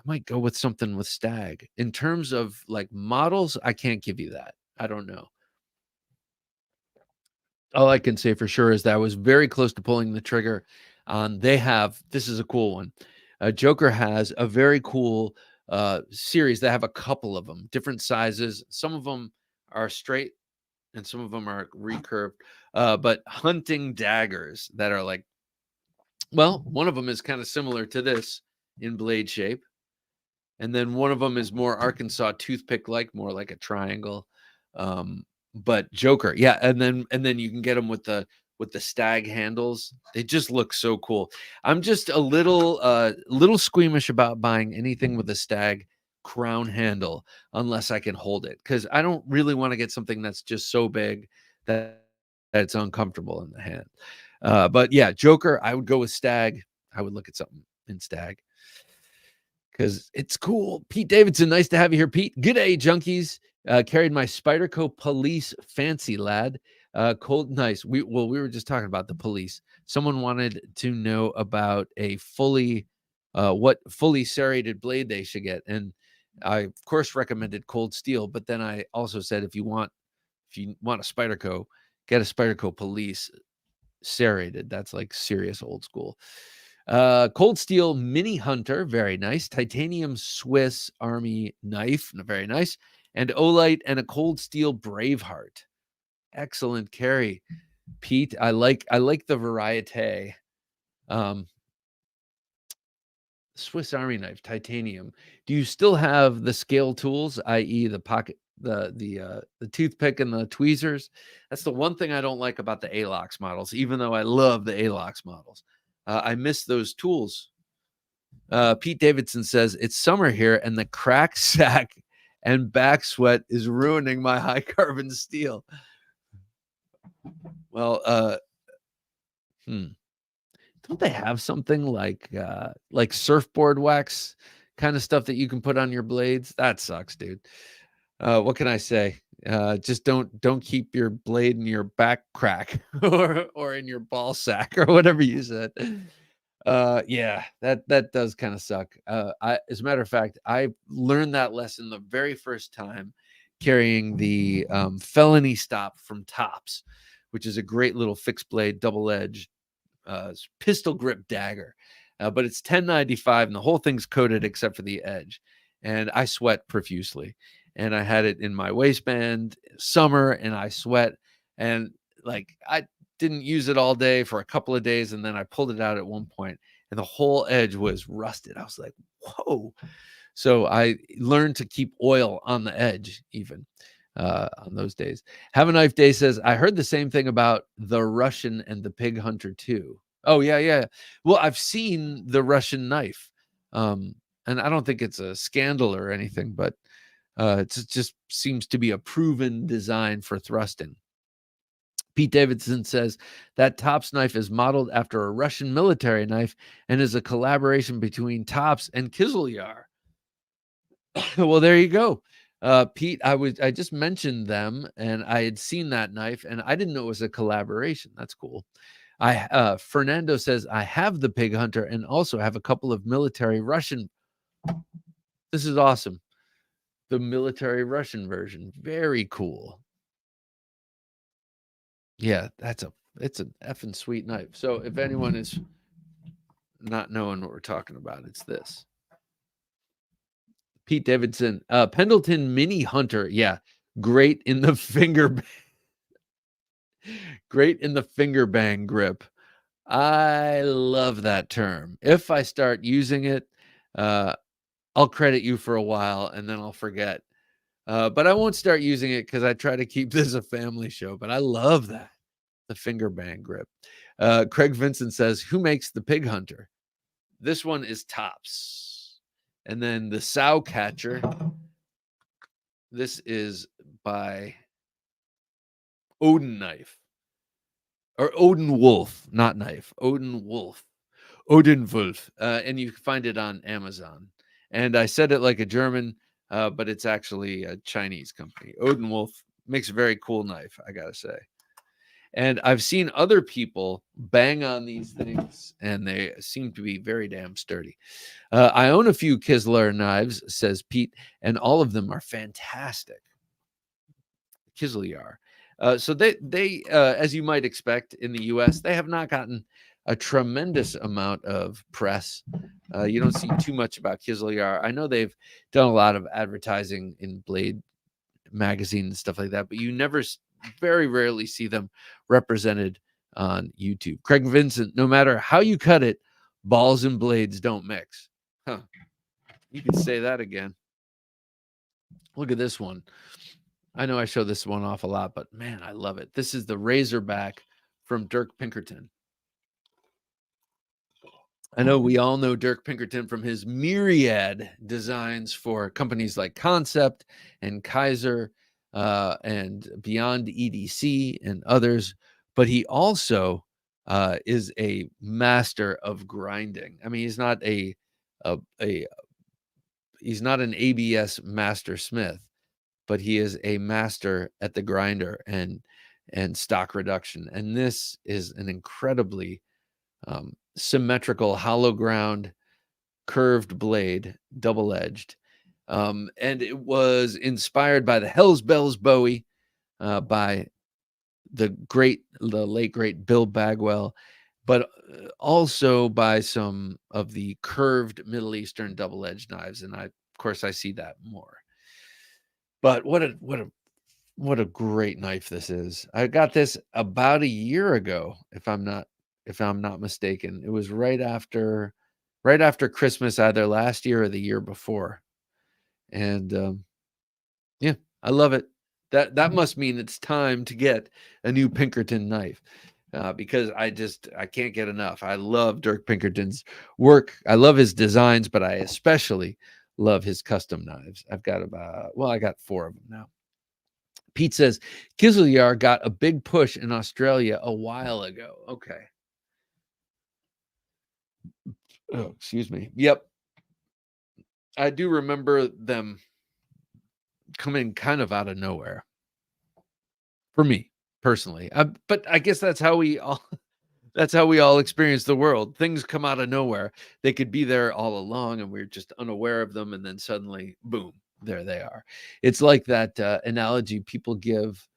might go with something with stag. In terms of like models, I can't give you that. I don't know. All I can say for sure is that I was very close to pulling the trigger on. This is a cool one. Joker has a very cool series. They have a couple of them, different sizes. Some of them are straight and some of them are recurved. But hunting daggers that are like, well, one of them is kind of similar to this in blade shape. And then one of them is more Arkansas toothpick like, more like a triangle. But Joker, yeah, and then you can get them with the stag handles. They just look so cool. I'm just a little squeamish about buying anything with a stag crown handle unless I can hold it, because I don't really want to get something that's just so big that it's uncomfortable in the hand. But yeah, Joker, I would go with stag. I would look at something in stag because it's cool. Pete Davidson, nice to have you here, Pete. Good day, junkies. Carried my Spyderco Police Fancy Lad. Cold, nice. We were just talking about the police. Someone wanted to know about a what fully serrated blade they should get, and I of course recommended Cold Steel. But then I also said if you want if you want a Spyderco, get a Spyderco Police serrated. That's like serious old school. Cold steel mini hunter, very nice. Titanium Swiss Army knife, very nice. And Olight and a cold steel Braveheart. Excellent carry, Pete. I like the variety. Swiss Army knife, titanium. Do you still have the scale tools, i.e., the pocket, the toothpick and the tweezers? That's the one thing I don't like about the ALOX models, even though I love the ALOX models. I miss those tools. Pete Davidson says it's summer here, and the crack sack and back sweat is ruining my high carbon steel. Well, don't they have something like surfboard wax kind of stuff that you can put on your blades? That sucks, dude. What can I say? Just don't keep your blade in your back crack or in your ball sack or whatever you said. Yeah, that does kind of suck. As a matter of fact, I learned that lesson the very first time carrying the felony stop from Tops, which is a great little fixed blade, double-edged pistol grip dagger, but it's $10.95 and the whole thing's coated except for the edge, and I sweat profusely, and I had it in my waistband summer, and I sweat, and like I didn't use it all day for a couple of days, and then I pulled it out at one point and the whole edge was rusted. I was like, whoa. So I learned to keep oil on the edge even on those days. Have a Knife Day says, I heard the same thing about the Russian and the Pig Hunter too. Oh, yeah. Well, I've seen the Russian knife. And I don't think it's a scandal or anything, but it just seems to be a proven design for thrusting. Pete Davidson says that Tops knife is modeled after a Russian military knife and is a collaboration between Tops and Kizlyar. Well, there you go. Pete, I just mentioned them and I had seen that knife and I didn't know it was a collaboration. That's cool. Fernando says, I have the Pig Hunter and also have a couple of military Russian. This is awesome. The military Russian version. Very cool. Yeah, it's an effing sweet knife. So if anyone is not knowing what we're talking about, it's this. Pete Davidson, Pendleton Mini Hunter. Yeah, great in the finger bang grip. I love that term. If I start using it, I'll credit you for a while and then I'll forget. But I won't start using it because I try to keep this a family show. But I love that. The finger bang grip. Craig Vincent says, who makes the Pig Hunter? This one is Tops. And then the Sow Catcher. This is by Odin Knife. Or Odin Wolf, not Knife. Odin Wolf. Odin Wolf. And you can find it on Amazon. And I said it like a German, but it's actually a Chinese company. Odin Wolf makes a very cool knife, I got to say. And I've seen other people bang on these things, and they seem to be very damn sturdy. I own a few Kizlyar knives, says Pete, and all of them are fantastic. Kizlyar. So they as you might expect in the U.S., they have not gotten a tremendous amount of press. You don't see too much about Kizlyar. I know they've done a lot of advertising in Blade magazine and stuff like that, but you very rarely see them represented on YouTube. Craig Vincent, no matter how you cut it, balls and blades don't mix. Huh. You can say that again. Look at this one. I know I show this one off a lot, but man, I love it. This is the Razorback from Dirk Pinkerton. I know we all know Dirk Pinkerton from his myriad designs for companies like Concept and Kaiser and Beyond EDC and others, but he also is a master of grinding. I mean, he's not he's not an ABS master smith, but he is a master at the grinder and stock reduction. And this is an incredibly symmetrical hollow ground curved blade, double-edged. And it was inspired by the Hells Bells Bowie, by the late great Bill Bagwell, but also by some of the curved Middle Eastern double-edged knives, and of course, I see that more. But what a great knife this is. I got this about a year ago, if I'm not mistaken. It was right after Christmas, either last year or the year before. And yeah, I love it. That must mean it's time to get a new Pinkerton knife. Because I can't get enough. I love Dirk Pinkerton's work. I love his designs, but I especially love his custom knives. I got 4 of them now. Pete says Kizzleyar got a big push in Australia a while ago. Okay. Oh, excuse me. Yep. I do remember them coming kind of out of nowhere for me personally. But I guess that's how we all experience the world. Things come out of nowhere. They could be there all along and we're just unaware of them, and then suddenly, boom, there they are. It's like that analogy people give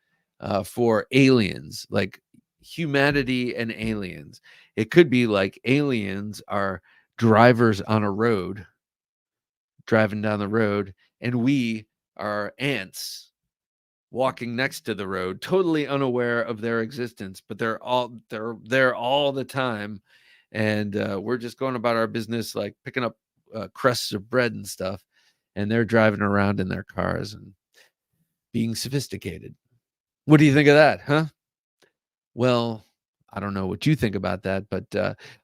for aliens, like humanity and aliens. It could be like aliens are drivers on a road, driving down the road, and we are ants walking next to the road, totally unaware of their existence, but they're there all the time, and we're just going about our business, like picking up crusts of bread and stuff, and they're driving around in their cars and being sophisticated. What do you think of that, huh? Well, I don't know what you think about that, but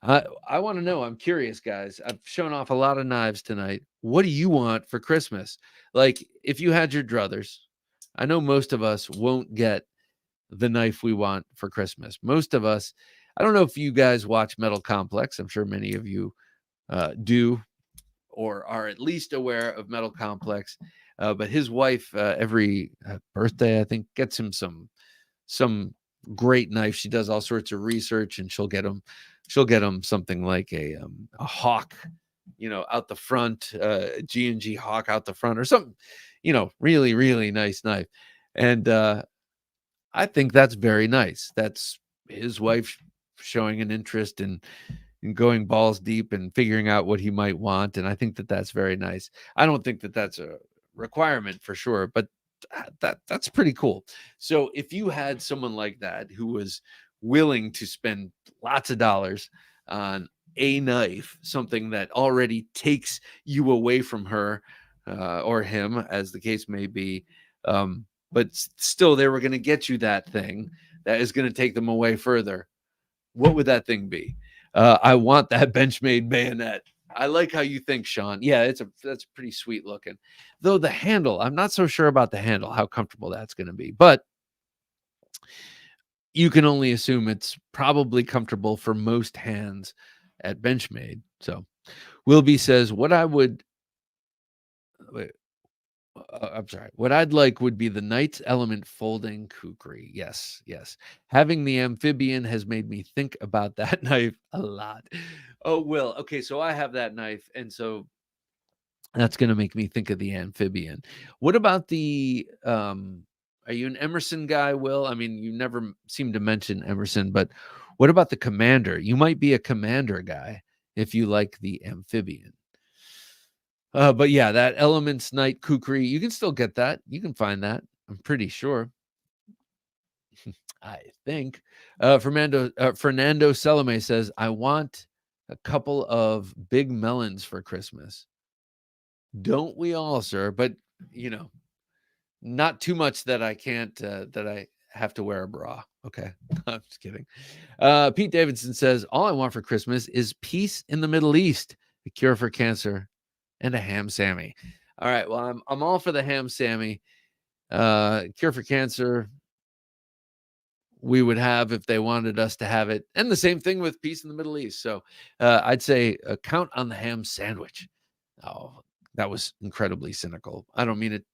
I want to know. I'm curious, guys. I've shown off a lot of knives tonight. What do you want for Christmas? Like, if you had your druthers, I know most of us won't get the knife we want for Christmas. Most of us, I don't know if you guys watch Metal Complex. I'm sure many of you do, or are at least aware of Metal Complex. But his wife, every birthday, I think, gets him some great knife. She does all sorts of research, and she'll get him something like a hawk, out the front, G&G hawk out the front, or something, really, really nice knife. And I think that's very nice. That's his wife showing an interest in going balls deep and figuring out what he might want. And I think that that's very nice. I don't think that that's a requirement for sure, but that's pretty cool. So if you had someone like that who was willing to spend lots of dollars on a knife, something that already takes you away from her or him, as the case may be, but still they were going to get you that thing that is going to take them away further, what would that thing be? I want that Benchmade bayonet. I like how you think, Sean. Yeah, that's pretty sweet looking. Though the handle, I'm not so sure about the handle, how comfortable that's going to be. But you can only assume it's probably comfortable for most hands at Benchmade. So Wilby says, what I would wait, I'm sorry. What I'd like would be the Knight's Element folding kukri. Yes, yes. Having the amphibian has made me think about that knife a lot. Oh, Will. Okay, so I have that knife, and so that's going to make me think of the amphibian. What about the are you an Emerson guy, Will? I mean, you never seem to mention Emerson, but what about the Commander? You might be a Commander guy if you like the amphibian. But yeah, that Elements Night Kukri, you can still get that. You can find that. I'm pretty sure. I think. Fernando Salome says, I want a couple of big melons for Christmas. Don't we all, sir? But, not too much that I can't, that I have to wear a bra. Okay. I'm just kidding. Pete Davidson says, all I want for Christmas is peace in the Middle East, a cure for cancer, and a ham Sammy. All right. Well, I'm all for the ham Sammy. Cure for cancer, we would have if they wanted us to have it. And the same thing with peace in the Middle East. So I'd say count on the ham sandwich. Oh, that was incredibly cynical. I don't mean it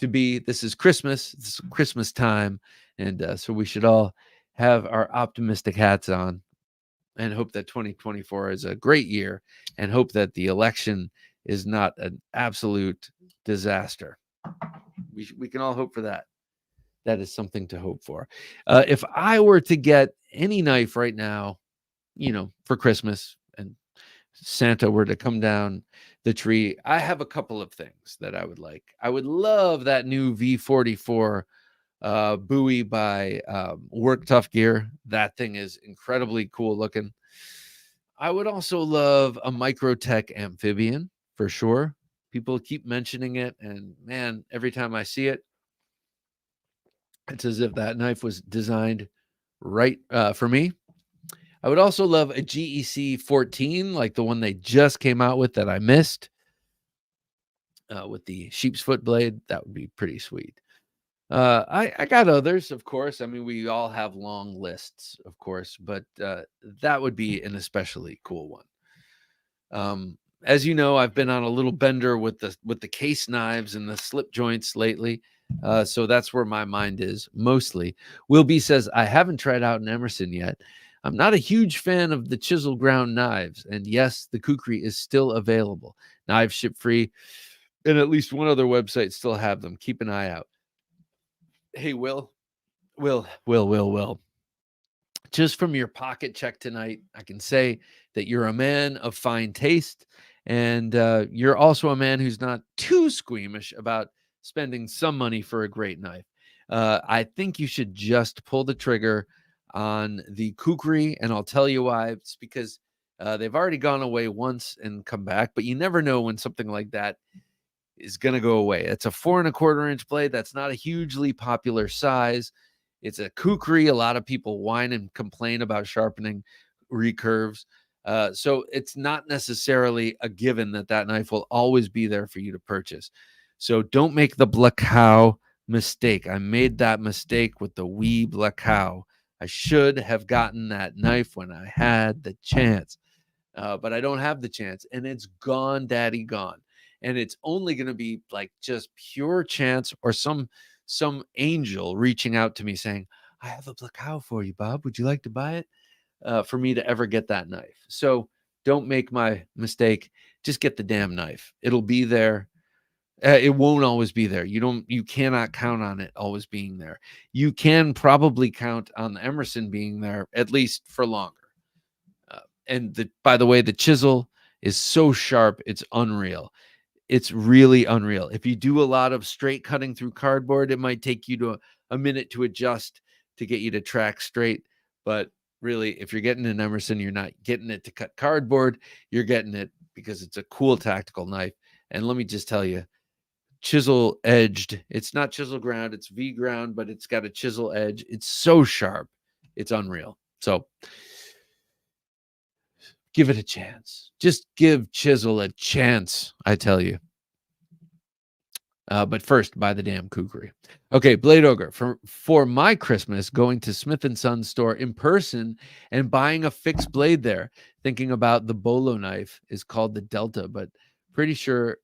to be. This is Christmas. It's Christmas time. And so we should all have our optimistic hats on and hope that 2024 is a great year, and hope that the election is not an absolute disaster. We can all hope for that. that is something to hope for. If I were to get any knife right now, for Christmas, and Santa were to come down the tree, I have a couple of things that I would like. I would love that new V44 buoy by Work Tough Gear. That thing is incredibly cool looking. I would also love a Microtech amphibian for sure. People keep mentioning it, and man, every time I see it, it's as if that knife was designed right for me. I would also love a GEC 14, like the one they just came out with that I missed, with the sheep's foot blade. That would be pretty sweet. I got others, of course. I mean, we all have long lists, of course, but that would be an especially cool one. As you know, I've been on a little bender with the case knives and the slip joints lately. So that's where my mind is mostly. Will B says, I haven't tried out an Emerson yet. I'm not a huge fan of the chisel ground knives. And yes, the kukri is still available. Knives ship free. And at least one other website still have them. Keep an eye out. Hey, Will. Just from your pocket check tonight, I can say that you're a man of fine taste, and you're also a man who's not too squeamish about spending some money for a great knife. I think you should just pull the trigger on the kukri, and I'll tell you why. It's because they've already gone away once and come back, but you never know when something like that is going to go away. It's a 4 1/4 inch blade. That's not a hugely popular size. It's a kukri. A lot of people whine and complain about sharpening recurves. So it's not necessarily a given that that knife will always be there for you to purchase. So don't make the Blackow mistake. I made that mistake with the wee Blackow. I should have gotten that knife when I had the chance, but I don't have the chance, and it's gone, daddy, gone. And it's only going to be like just pure chance or some angel reaching out to me saying, I have a Blackow for you, Bob. Would you like to buy it? For me to ever get that knife. So don't make my mistake. Just get the damn knife. It'll be there. It won't always be there. You cannot count on it always being there. You can probably count on the Emerson being there at least for longer. And by the way, the chisel is so sharp, it's unreal. It's really unreal. If you do a lot of straight cutting through cardboard, it might take you to a minute to adjust to get you to track straight. But really, if you're getting an Emerson, you're not getting it to cut cardboard. You're getting it because it's a cool tactical knife. And let me just tell you, chisel edged. It's not chisel ground, it's V ground, but it's got a chisel edge. It's so sharp. It's unreal. So give it a chance. Just give chisel a chance, I tell you. But first, buy the damn kukri. Okay, Blade Ogre. For my Christmas, going to Smith & Son store in person and buying a fixed blade there. Thinking about the bolo knife is called the Delta, but pretty sure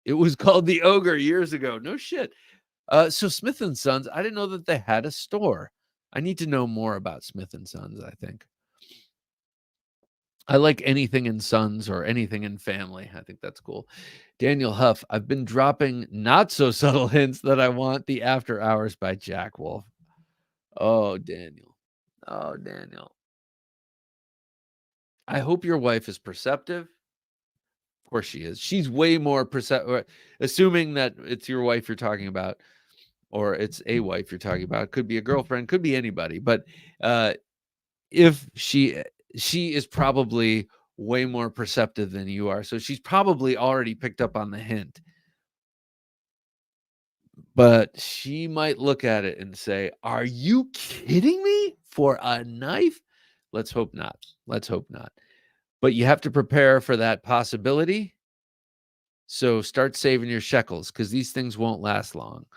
it was called the Ogre years ago. No shit. So Smith & Sons, I didn't know that they had a store. I need to know more about Smith & Sons, I think. I like anything in Sons or anything in family. I think that's cool. Daniel Huff, I've been dropping not so subtle hints that I want the After Hours by Jack Wolf. Oh, Daniel. Oh, Daniel. I hope your wife is perceptive. Of course she is. She's way more perceptive. Assuming that it's your wife you're talking about, or it's a wife you're talking about. Could be a girlfriend, could be anybody. But if she is probably way more perceptive than you are. So she's probably already picked up on the hint. But she might look at it and say, "Are you kidding me? For a knife?" Let's hope not. Let's hope not. But you have to prepare for that possibility. So start saving your shekels because these things won't last long.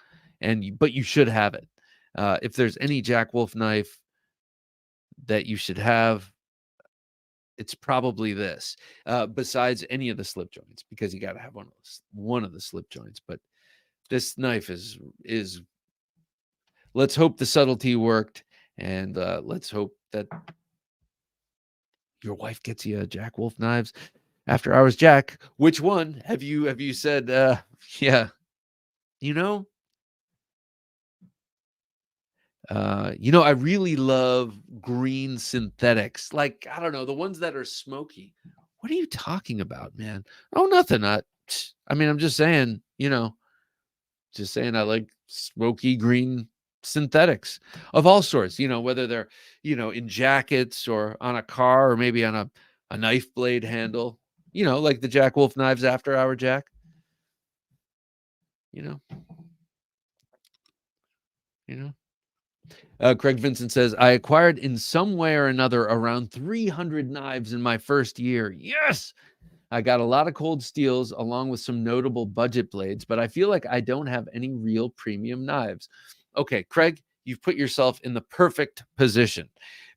But you should have it. If there's any Jack Wolf knife that you should have, it's probably this. Besides any of the slip joints, because you got to have one of the slip joints. But this knife is. Let's hope the subtlety worked, and let's hope that your wife gets you a Jack Wolf knives. After Hours Jack, which one have you said? Yeah, you know, I really love green synthetics. Like, I don't know, the ones that are smoky. What are you talking about, man? Oh, nothing. I mean, I'm just saying, I like smoky green synthetics of all sorts, whether they're, in jackets or on a car or maybe on a knife blade handle, like the Jack Wolf Knives After Hour Jack, you know, you know. Craig Vincent says, I acquired in some way or another around 300 knives in my first year. Yes. I got a lot of cold steels along with some notable budget blades, but I feel like I don't have any real premium knives. Okay, Craig, you've put yourself in the perfect position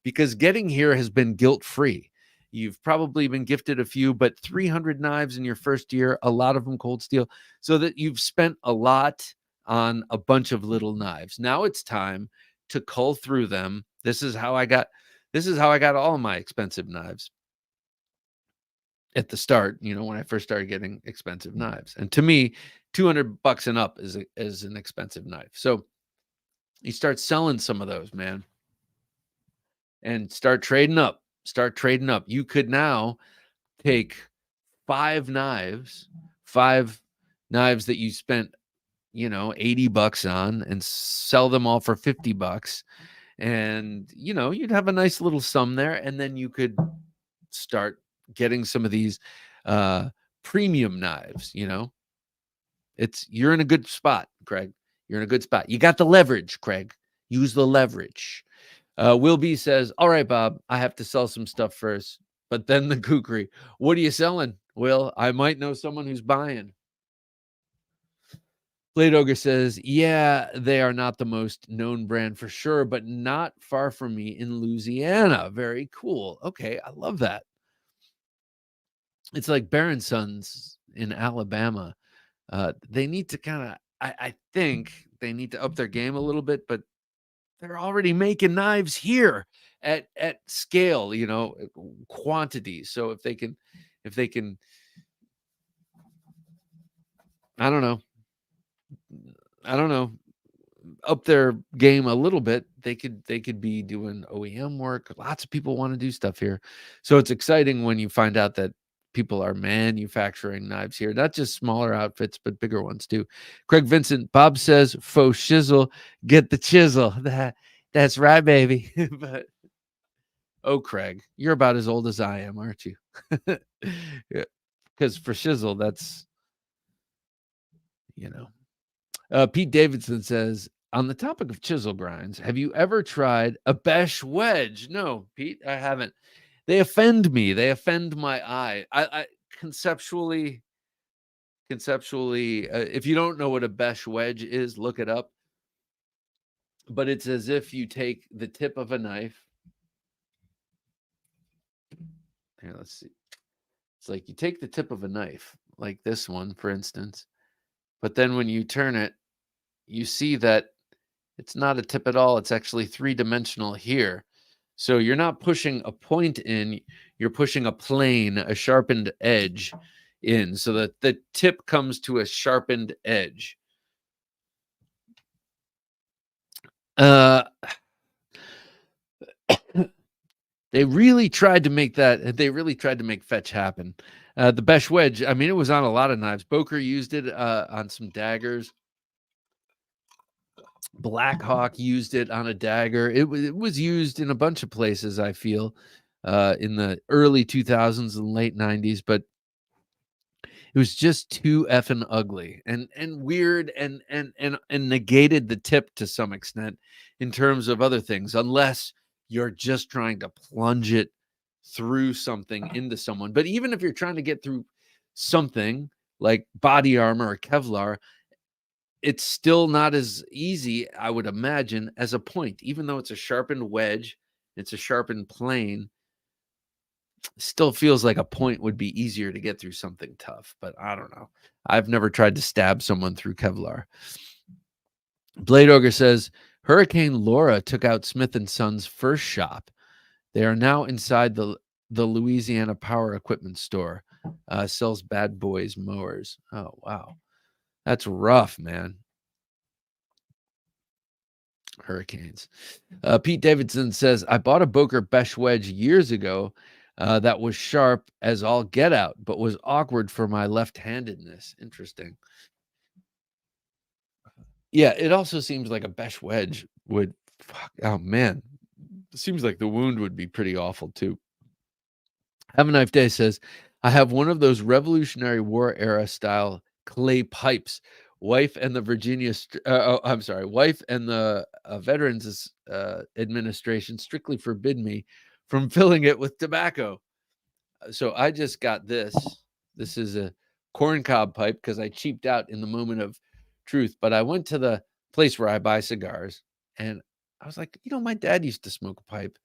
because getting here has been guilt-free. You've probably been gifted a few, but 300 knives in your first year, a lot of them cold steel, so that you've spent a lot on a bunch of little knives. Now it's time to cull through them. This is how I got all my expensive knives at the start, when I first started getting expensive knives. And to me, $200 and up is an expensive knife. So you start selling some of those, man, and start trading up. Start trading up. You could now take five knives that you spent, $80 on and sell them all for $50. And, you'd have a nice little sum there. And then you could start getting some of these premium knives. You're in a good spot, Craig. You're in a good spot. You got the leverage, Craig. Use the leverage. Will B says, all right, Bob, I have to sell some stuff first, but then the kukri. What are you selling? Will, I might know someone who's buying. Blade Ogre says, yeah, they are not the most known brand for sure, but not far from me in Louisiana. Very cool. Okay, I love that. It's like Baron Sons in Alabama. They need to kind of, I think they need to up their game a little bit, but they're already making knives here at scale, quantity. So if they can, I don't know, up their game a little bit, they could be doing OEM work. Lots of people want to do stuff here. So it's exciting when you find out that people are manufacturing knives here, not just smaller outfits, but bigger ones too. Craig Vincent, Bob says, faux shizzle, get the chisel. That's right, baby. But oh, Craig, you're about as old as I am, aren't you? Yeah, because for shizzle, that's, you know. Pete Davidson says, on the topic of chisel grinds, have you ever tried a Besh wedge? No, Pete, I haven't. They offend me. They offend my eye. I conceptually, if you don't know what a Besh wedge is, look it up. But it's as if you take the tip of a knife. Here, let's see. It's like you take the tip of a knife, like this one, for instance. But then when you turn it, you see that it's not a tip at all. It's actually three-dimensional here. So you're not pushing a point in, you're pushing a plane, a sharpened edge in, so that the tip comes to a sharpened edge. They really tried to make that. They really tried to make fetch happen. The Besh wedge, I mean, it was on a lot of knives. Boker used it on some daggers. Blackhawk used it on a dagger. It was used in a bunch of places, I feel, in the early 2000s and late 90s, but it was just too effing ugly and weird and negated the tip to some extent in terms of other things, unless you're just trying to plunge it through something into someone. But even if you're trying to get through something like body armor or Kevlar, it's still not as easy, I would imagine, as a point. Even though it's a sharpened wedge, it's a sharpened plane, still feels like a point would be easier to get through something tough. But I don't know. I've never tried to stab someone through Kevlar. Blade Ogre says, Hurricane Laura took out Smith & Son's first shop. They are now inside the Louisiana Power Equipment store. Sells Bad Boys mowers. Oh, wow. That's rough, man. Hurricanes. Pete Davidson says, I bought a Boker Besh wedge years ago that was sharp as all get out, but was awkward for my left-handedness. Interesting. Yeah, it also seems like a Besh wedge would, oh man, it seems like the wound would be pretty awful too. Have a Knife Day says, I have one of those Revolutionary War era style clay pipes. Wife and the wife and the Veterans Administration strictly forbid me from filling it with tobacco. So I just got this. This is a corncob pipe because I cheaped out in the moment of truth. But I went to the place where I buy cigars and I was like, my dad used to smoke a pipe.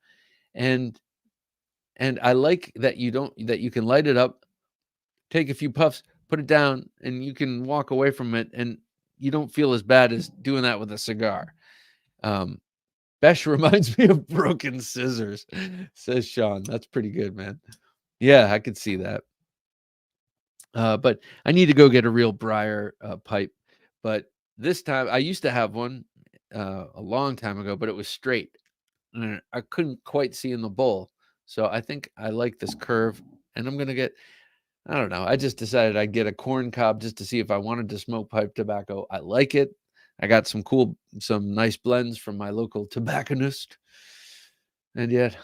And I like that you can light it up, take a few puffs, put it down, and you can walk away from it, and you don't feel as bad as doing that with a cigar. Besh reminds me of broken scissors, says Sean. That's pretty good, man. Yeah, I could see that. But I need to go get a real briar pipe. But this time, I used to have one a long time ago, but it was straight. And I couldn't quite see in the bowl. So I think I like this curve, and I'm going to get, I don't know. I just decided I'd get a corn cob just to see if I wanted to smoke pipe tobacco. I like it. I got some nice blends from my local tobacconist. And then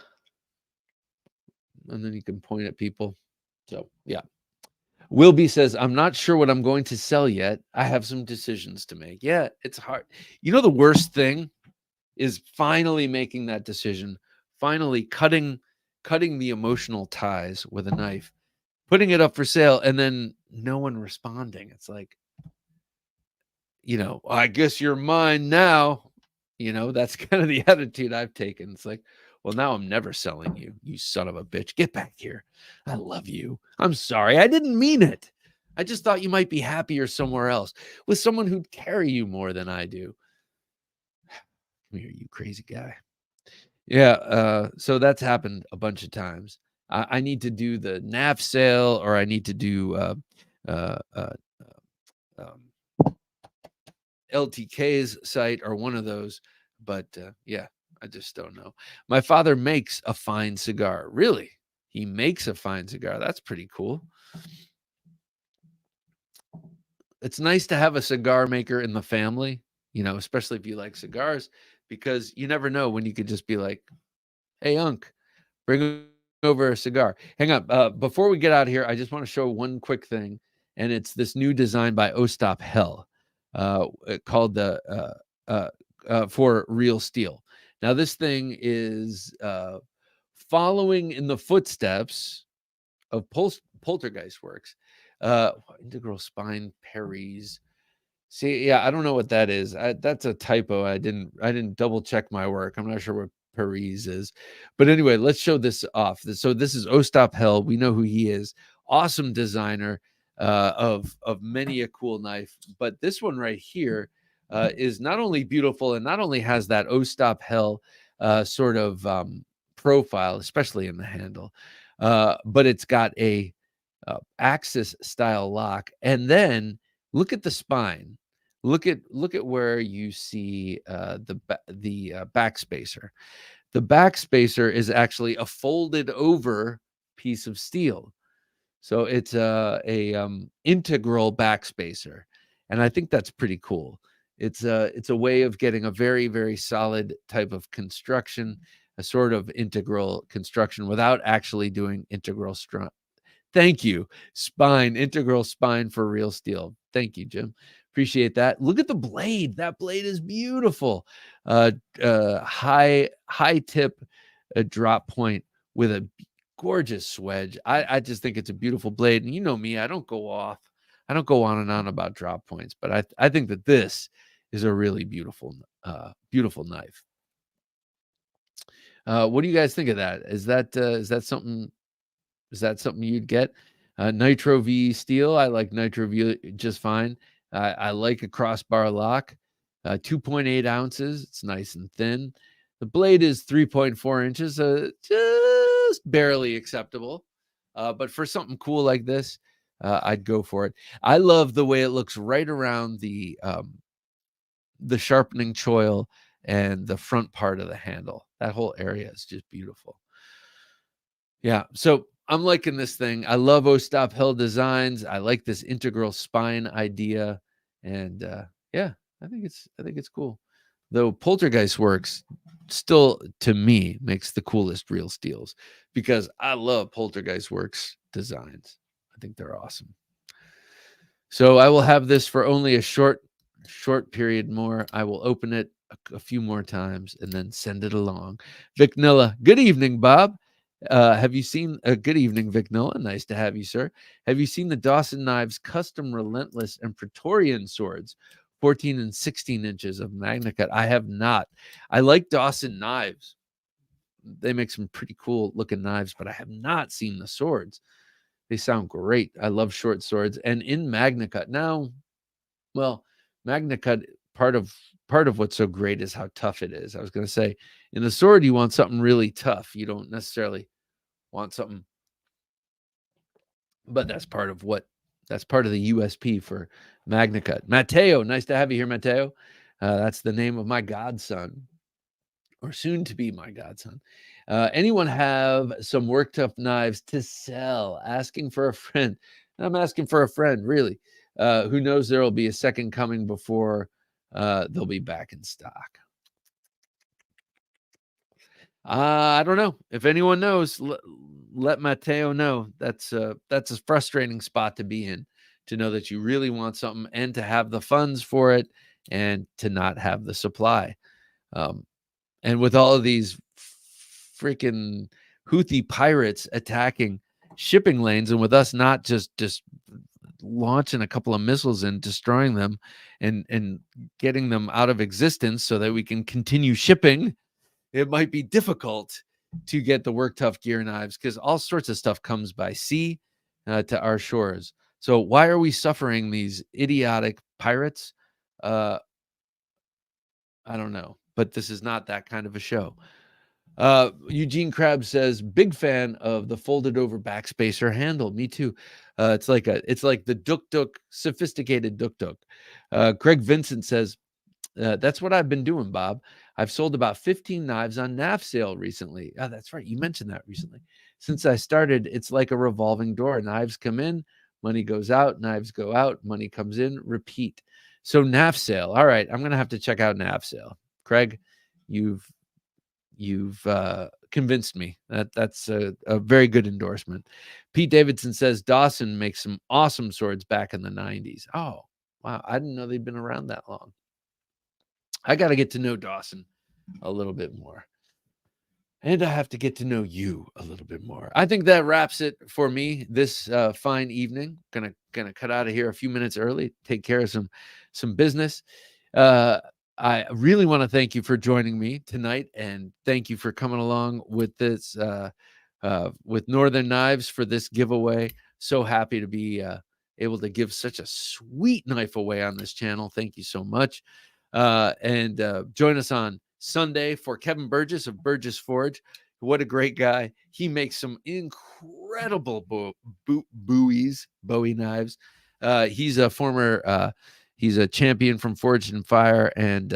you can point at people. So, yeah. Wilby says, I'm not sure what I'm going to sell yet. I have some decisions to make. Yeah, it's hard. The worst thing is finally making that decision, finally cutting the emotional ties with a knife, putting it up for sale, and then no one responding. It's like, I guess you're mine now. That's kind of the attitude I've taken. It's like, well, now I'm never selling you, you son of a bitch. Get back here. I love you. I'm sorry. I didn't mean it. I just thought you might be happier somewhere else with someone who'd carry you more than I do. Come here, you crazy guy. Yeah. So that's happened a bunch of times. I need to do the NAF sale, or I need to do LTK's site, or one of those. But yeah, I just don't know. My father makes a fine cigar. Really? He makes a fine cigar. That's pretty cool. It's nice to have a cigar maker in the family, especially if you like cigars, because you never know when you could just be like, hey, Unc, bring over a cigar. Hang on. Before we get out of here, I just want to show one quick thing. And it's this new design by Ostap Hell called the for Real Steel. Now, this thing is following in the footsteps of Poltergeist Works. Integral Spine Paris. See, yeah, I don't know what that is. That's a typo. I didn't double check my work. I'm not sure what Paris is. But anyway, let's show this off. So this is Ostap Hell. We know who he is. Awesome designer of many a cool knife. But this one right here is not only beautiful and not only has that Ostap Hell sort of profile, especially in the handle, but it's got a axis style lock. And then look at the spine. Look at where you see the backspacer. The backspacer is actually a folded over piece of steel. So it's a integral backspacer, and I think that's pretty cool. It's a way of getting a very, very solid type of construction, a sort of integral construction without actually doing integral Thank you. Integral spine for Real Steel. Thank you, Jim. Appreciate that. Look at the blade. That blade is beautiful. High tip, drop point with a gorgeous swedge. I just think it's a beautiful blade. And you know me, I don't go on and on about drop points, but I think that this is a really beautiful knife. What do you guys think of that? Is that something? Is that something you'd get? Nitro V steel. I like Nitro V just fine. I like a crossbar lock. 2.8 ounces. It's nice and thin. The blade is 3.4 inches. Just barely acceptable. But for something cool like this, I'd go for it. I love the way it looks right around the sharpening choil and the front part of the handle. That whole area is just beautiful. Yeah, so I'm liking this thing. I love O-Stop Hill designs. I like this integral spine idea, and yeah, I think it's cool. Though Poltergeist Works still, to me, makes the coolest real steels because I love Poltergeist Works designs. I think they're awesome. So I will have this for only a short period more. I will open it a few more times and then send it along. Vic Nilla, good evening, Bob. Have you seen good evening, Vic Nilla? Nice to have you, sir. Have you seen the Dawson Knives custom relentless and Praetorian swords, 14 and 16 inches of Magna Cut? I have not. I like Dawson Knives. They make some pretty cool looking knives, but I have not seen the swords. They sound great. I love short swords. And in Magna Cut now, well, Magna Cut, part of what's so great is how tough it is. I was going to say, in the sword, you want something really tough. You don't necessarily want something, but that's part of the USP for Magna Cut. Matteo, nice to have you here, Matteo. That's the name of my godson, or soon to be my godson. Anyone have some work tough knives to sell? Asking for a friend. I'm asking for a friend, really. Who knows there will be a second coming before they'll be back in stock. I don't know. If anyone knows, let Matteo know. That's a frustrating spot to be in, to know that you really want something and to have the funds for it and to not have the supply. And with all of these freaking Houthi pirates attacking shipping lanes, and with us not just launching a couple of missiles and destroying them and getting them out of existence so that we can continue shipping, it might be difficult to get the work tough gear knives because all sorts of stuff comes by sea to our shores. So why are we suffering these idiotic pirates? I don't know, but this is not that kind of a show. Eugene Krabs says, big fan of the folded over backspacer handle. Me too. It's like the Duk, sophisticated Duk. Greg Vincent says, that's what I've been doing, Bob. I've sold about 15 knives on NAF sale recently. Oh, that's right. You mentioned that recently. Since I started, it's like a revolving door. Knives come in, money goes out, knives go out, money comes in, repeat. So NAF sale. All right. I'm going to have to check out NAF sale. Craig, you've convinced me. That's a very good endorsement. Pete Davidson says Dawson makes some awesome swords back in the 90s. Oh, wow. I didn't know they'd been around that long. I got to get to know Dawson a little bit more. And I have to get to know you a little bit more. I think that wraps it for me this fine evening. Gonna cut out of here a few minutes early, take care of some business. I really want to thank you for joining me tonight, and thank you for coming along with this with Northern Knives for this giveaway. So happy to be able to give such a sweet knife away on this channel. Thank you so much. And join us on Sunday for Kevin Burgess of Burgess Forge. What a great guy. He makes some incredible Bowie knives. He's a former he's a champion from Forged and Fire and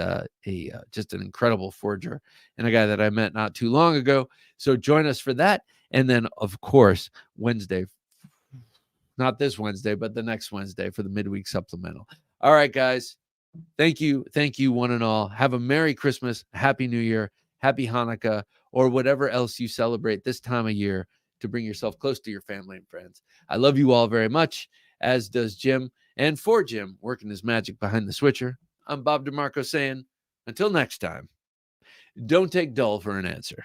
just an incredible forger and a guy that I met not too long ago. So join us for that. And then, of course, Wednesday, not this Wednesday, but the next Wednesday for the midweek supplemental. All right, guys. Thank you, one and all. Have a Merry Christmas, Happy New Year, Happy Hanukkah, or whatever else you celebrate this time of year to bring yourself close to your family and friends. I love you all very much, as does Jim. And for Jim, working his magic behind the switcher, I'm Bob DeMarco saying, until next time, don't take dull for an answer.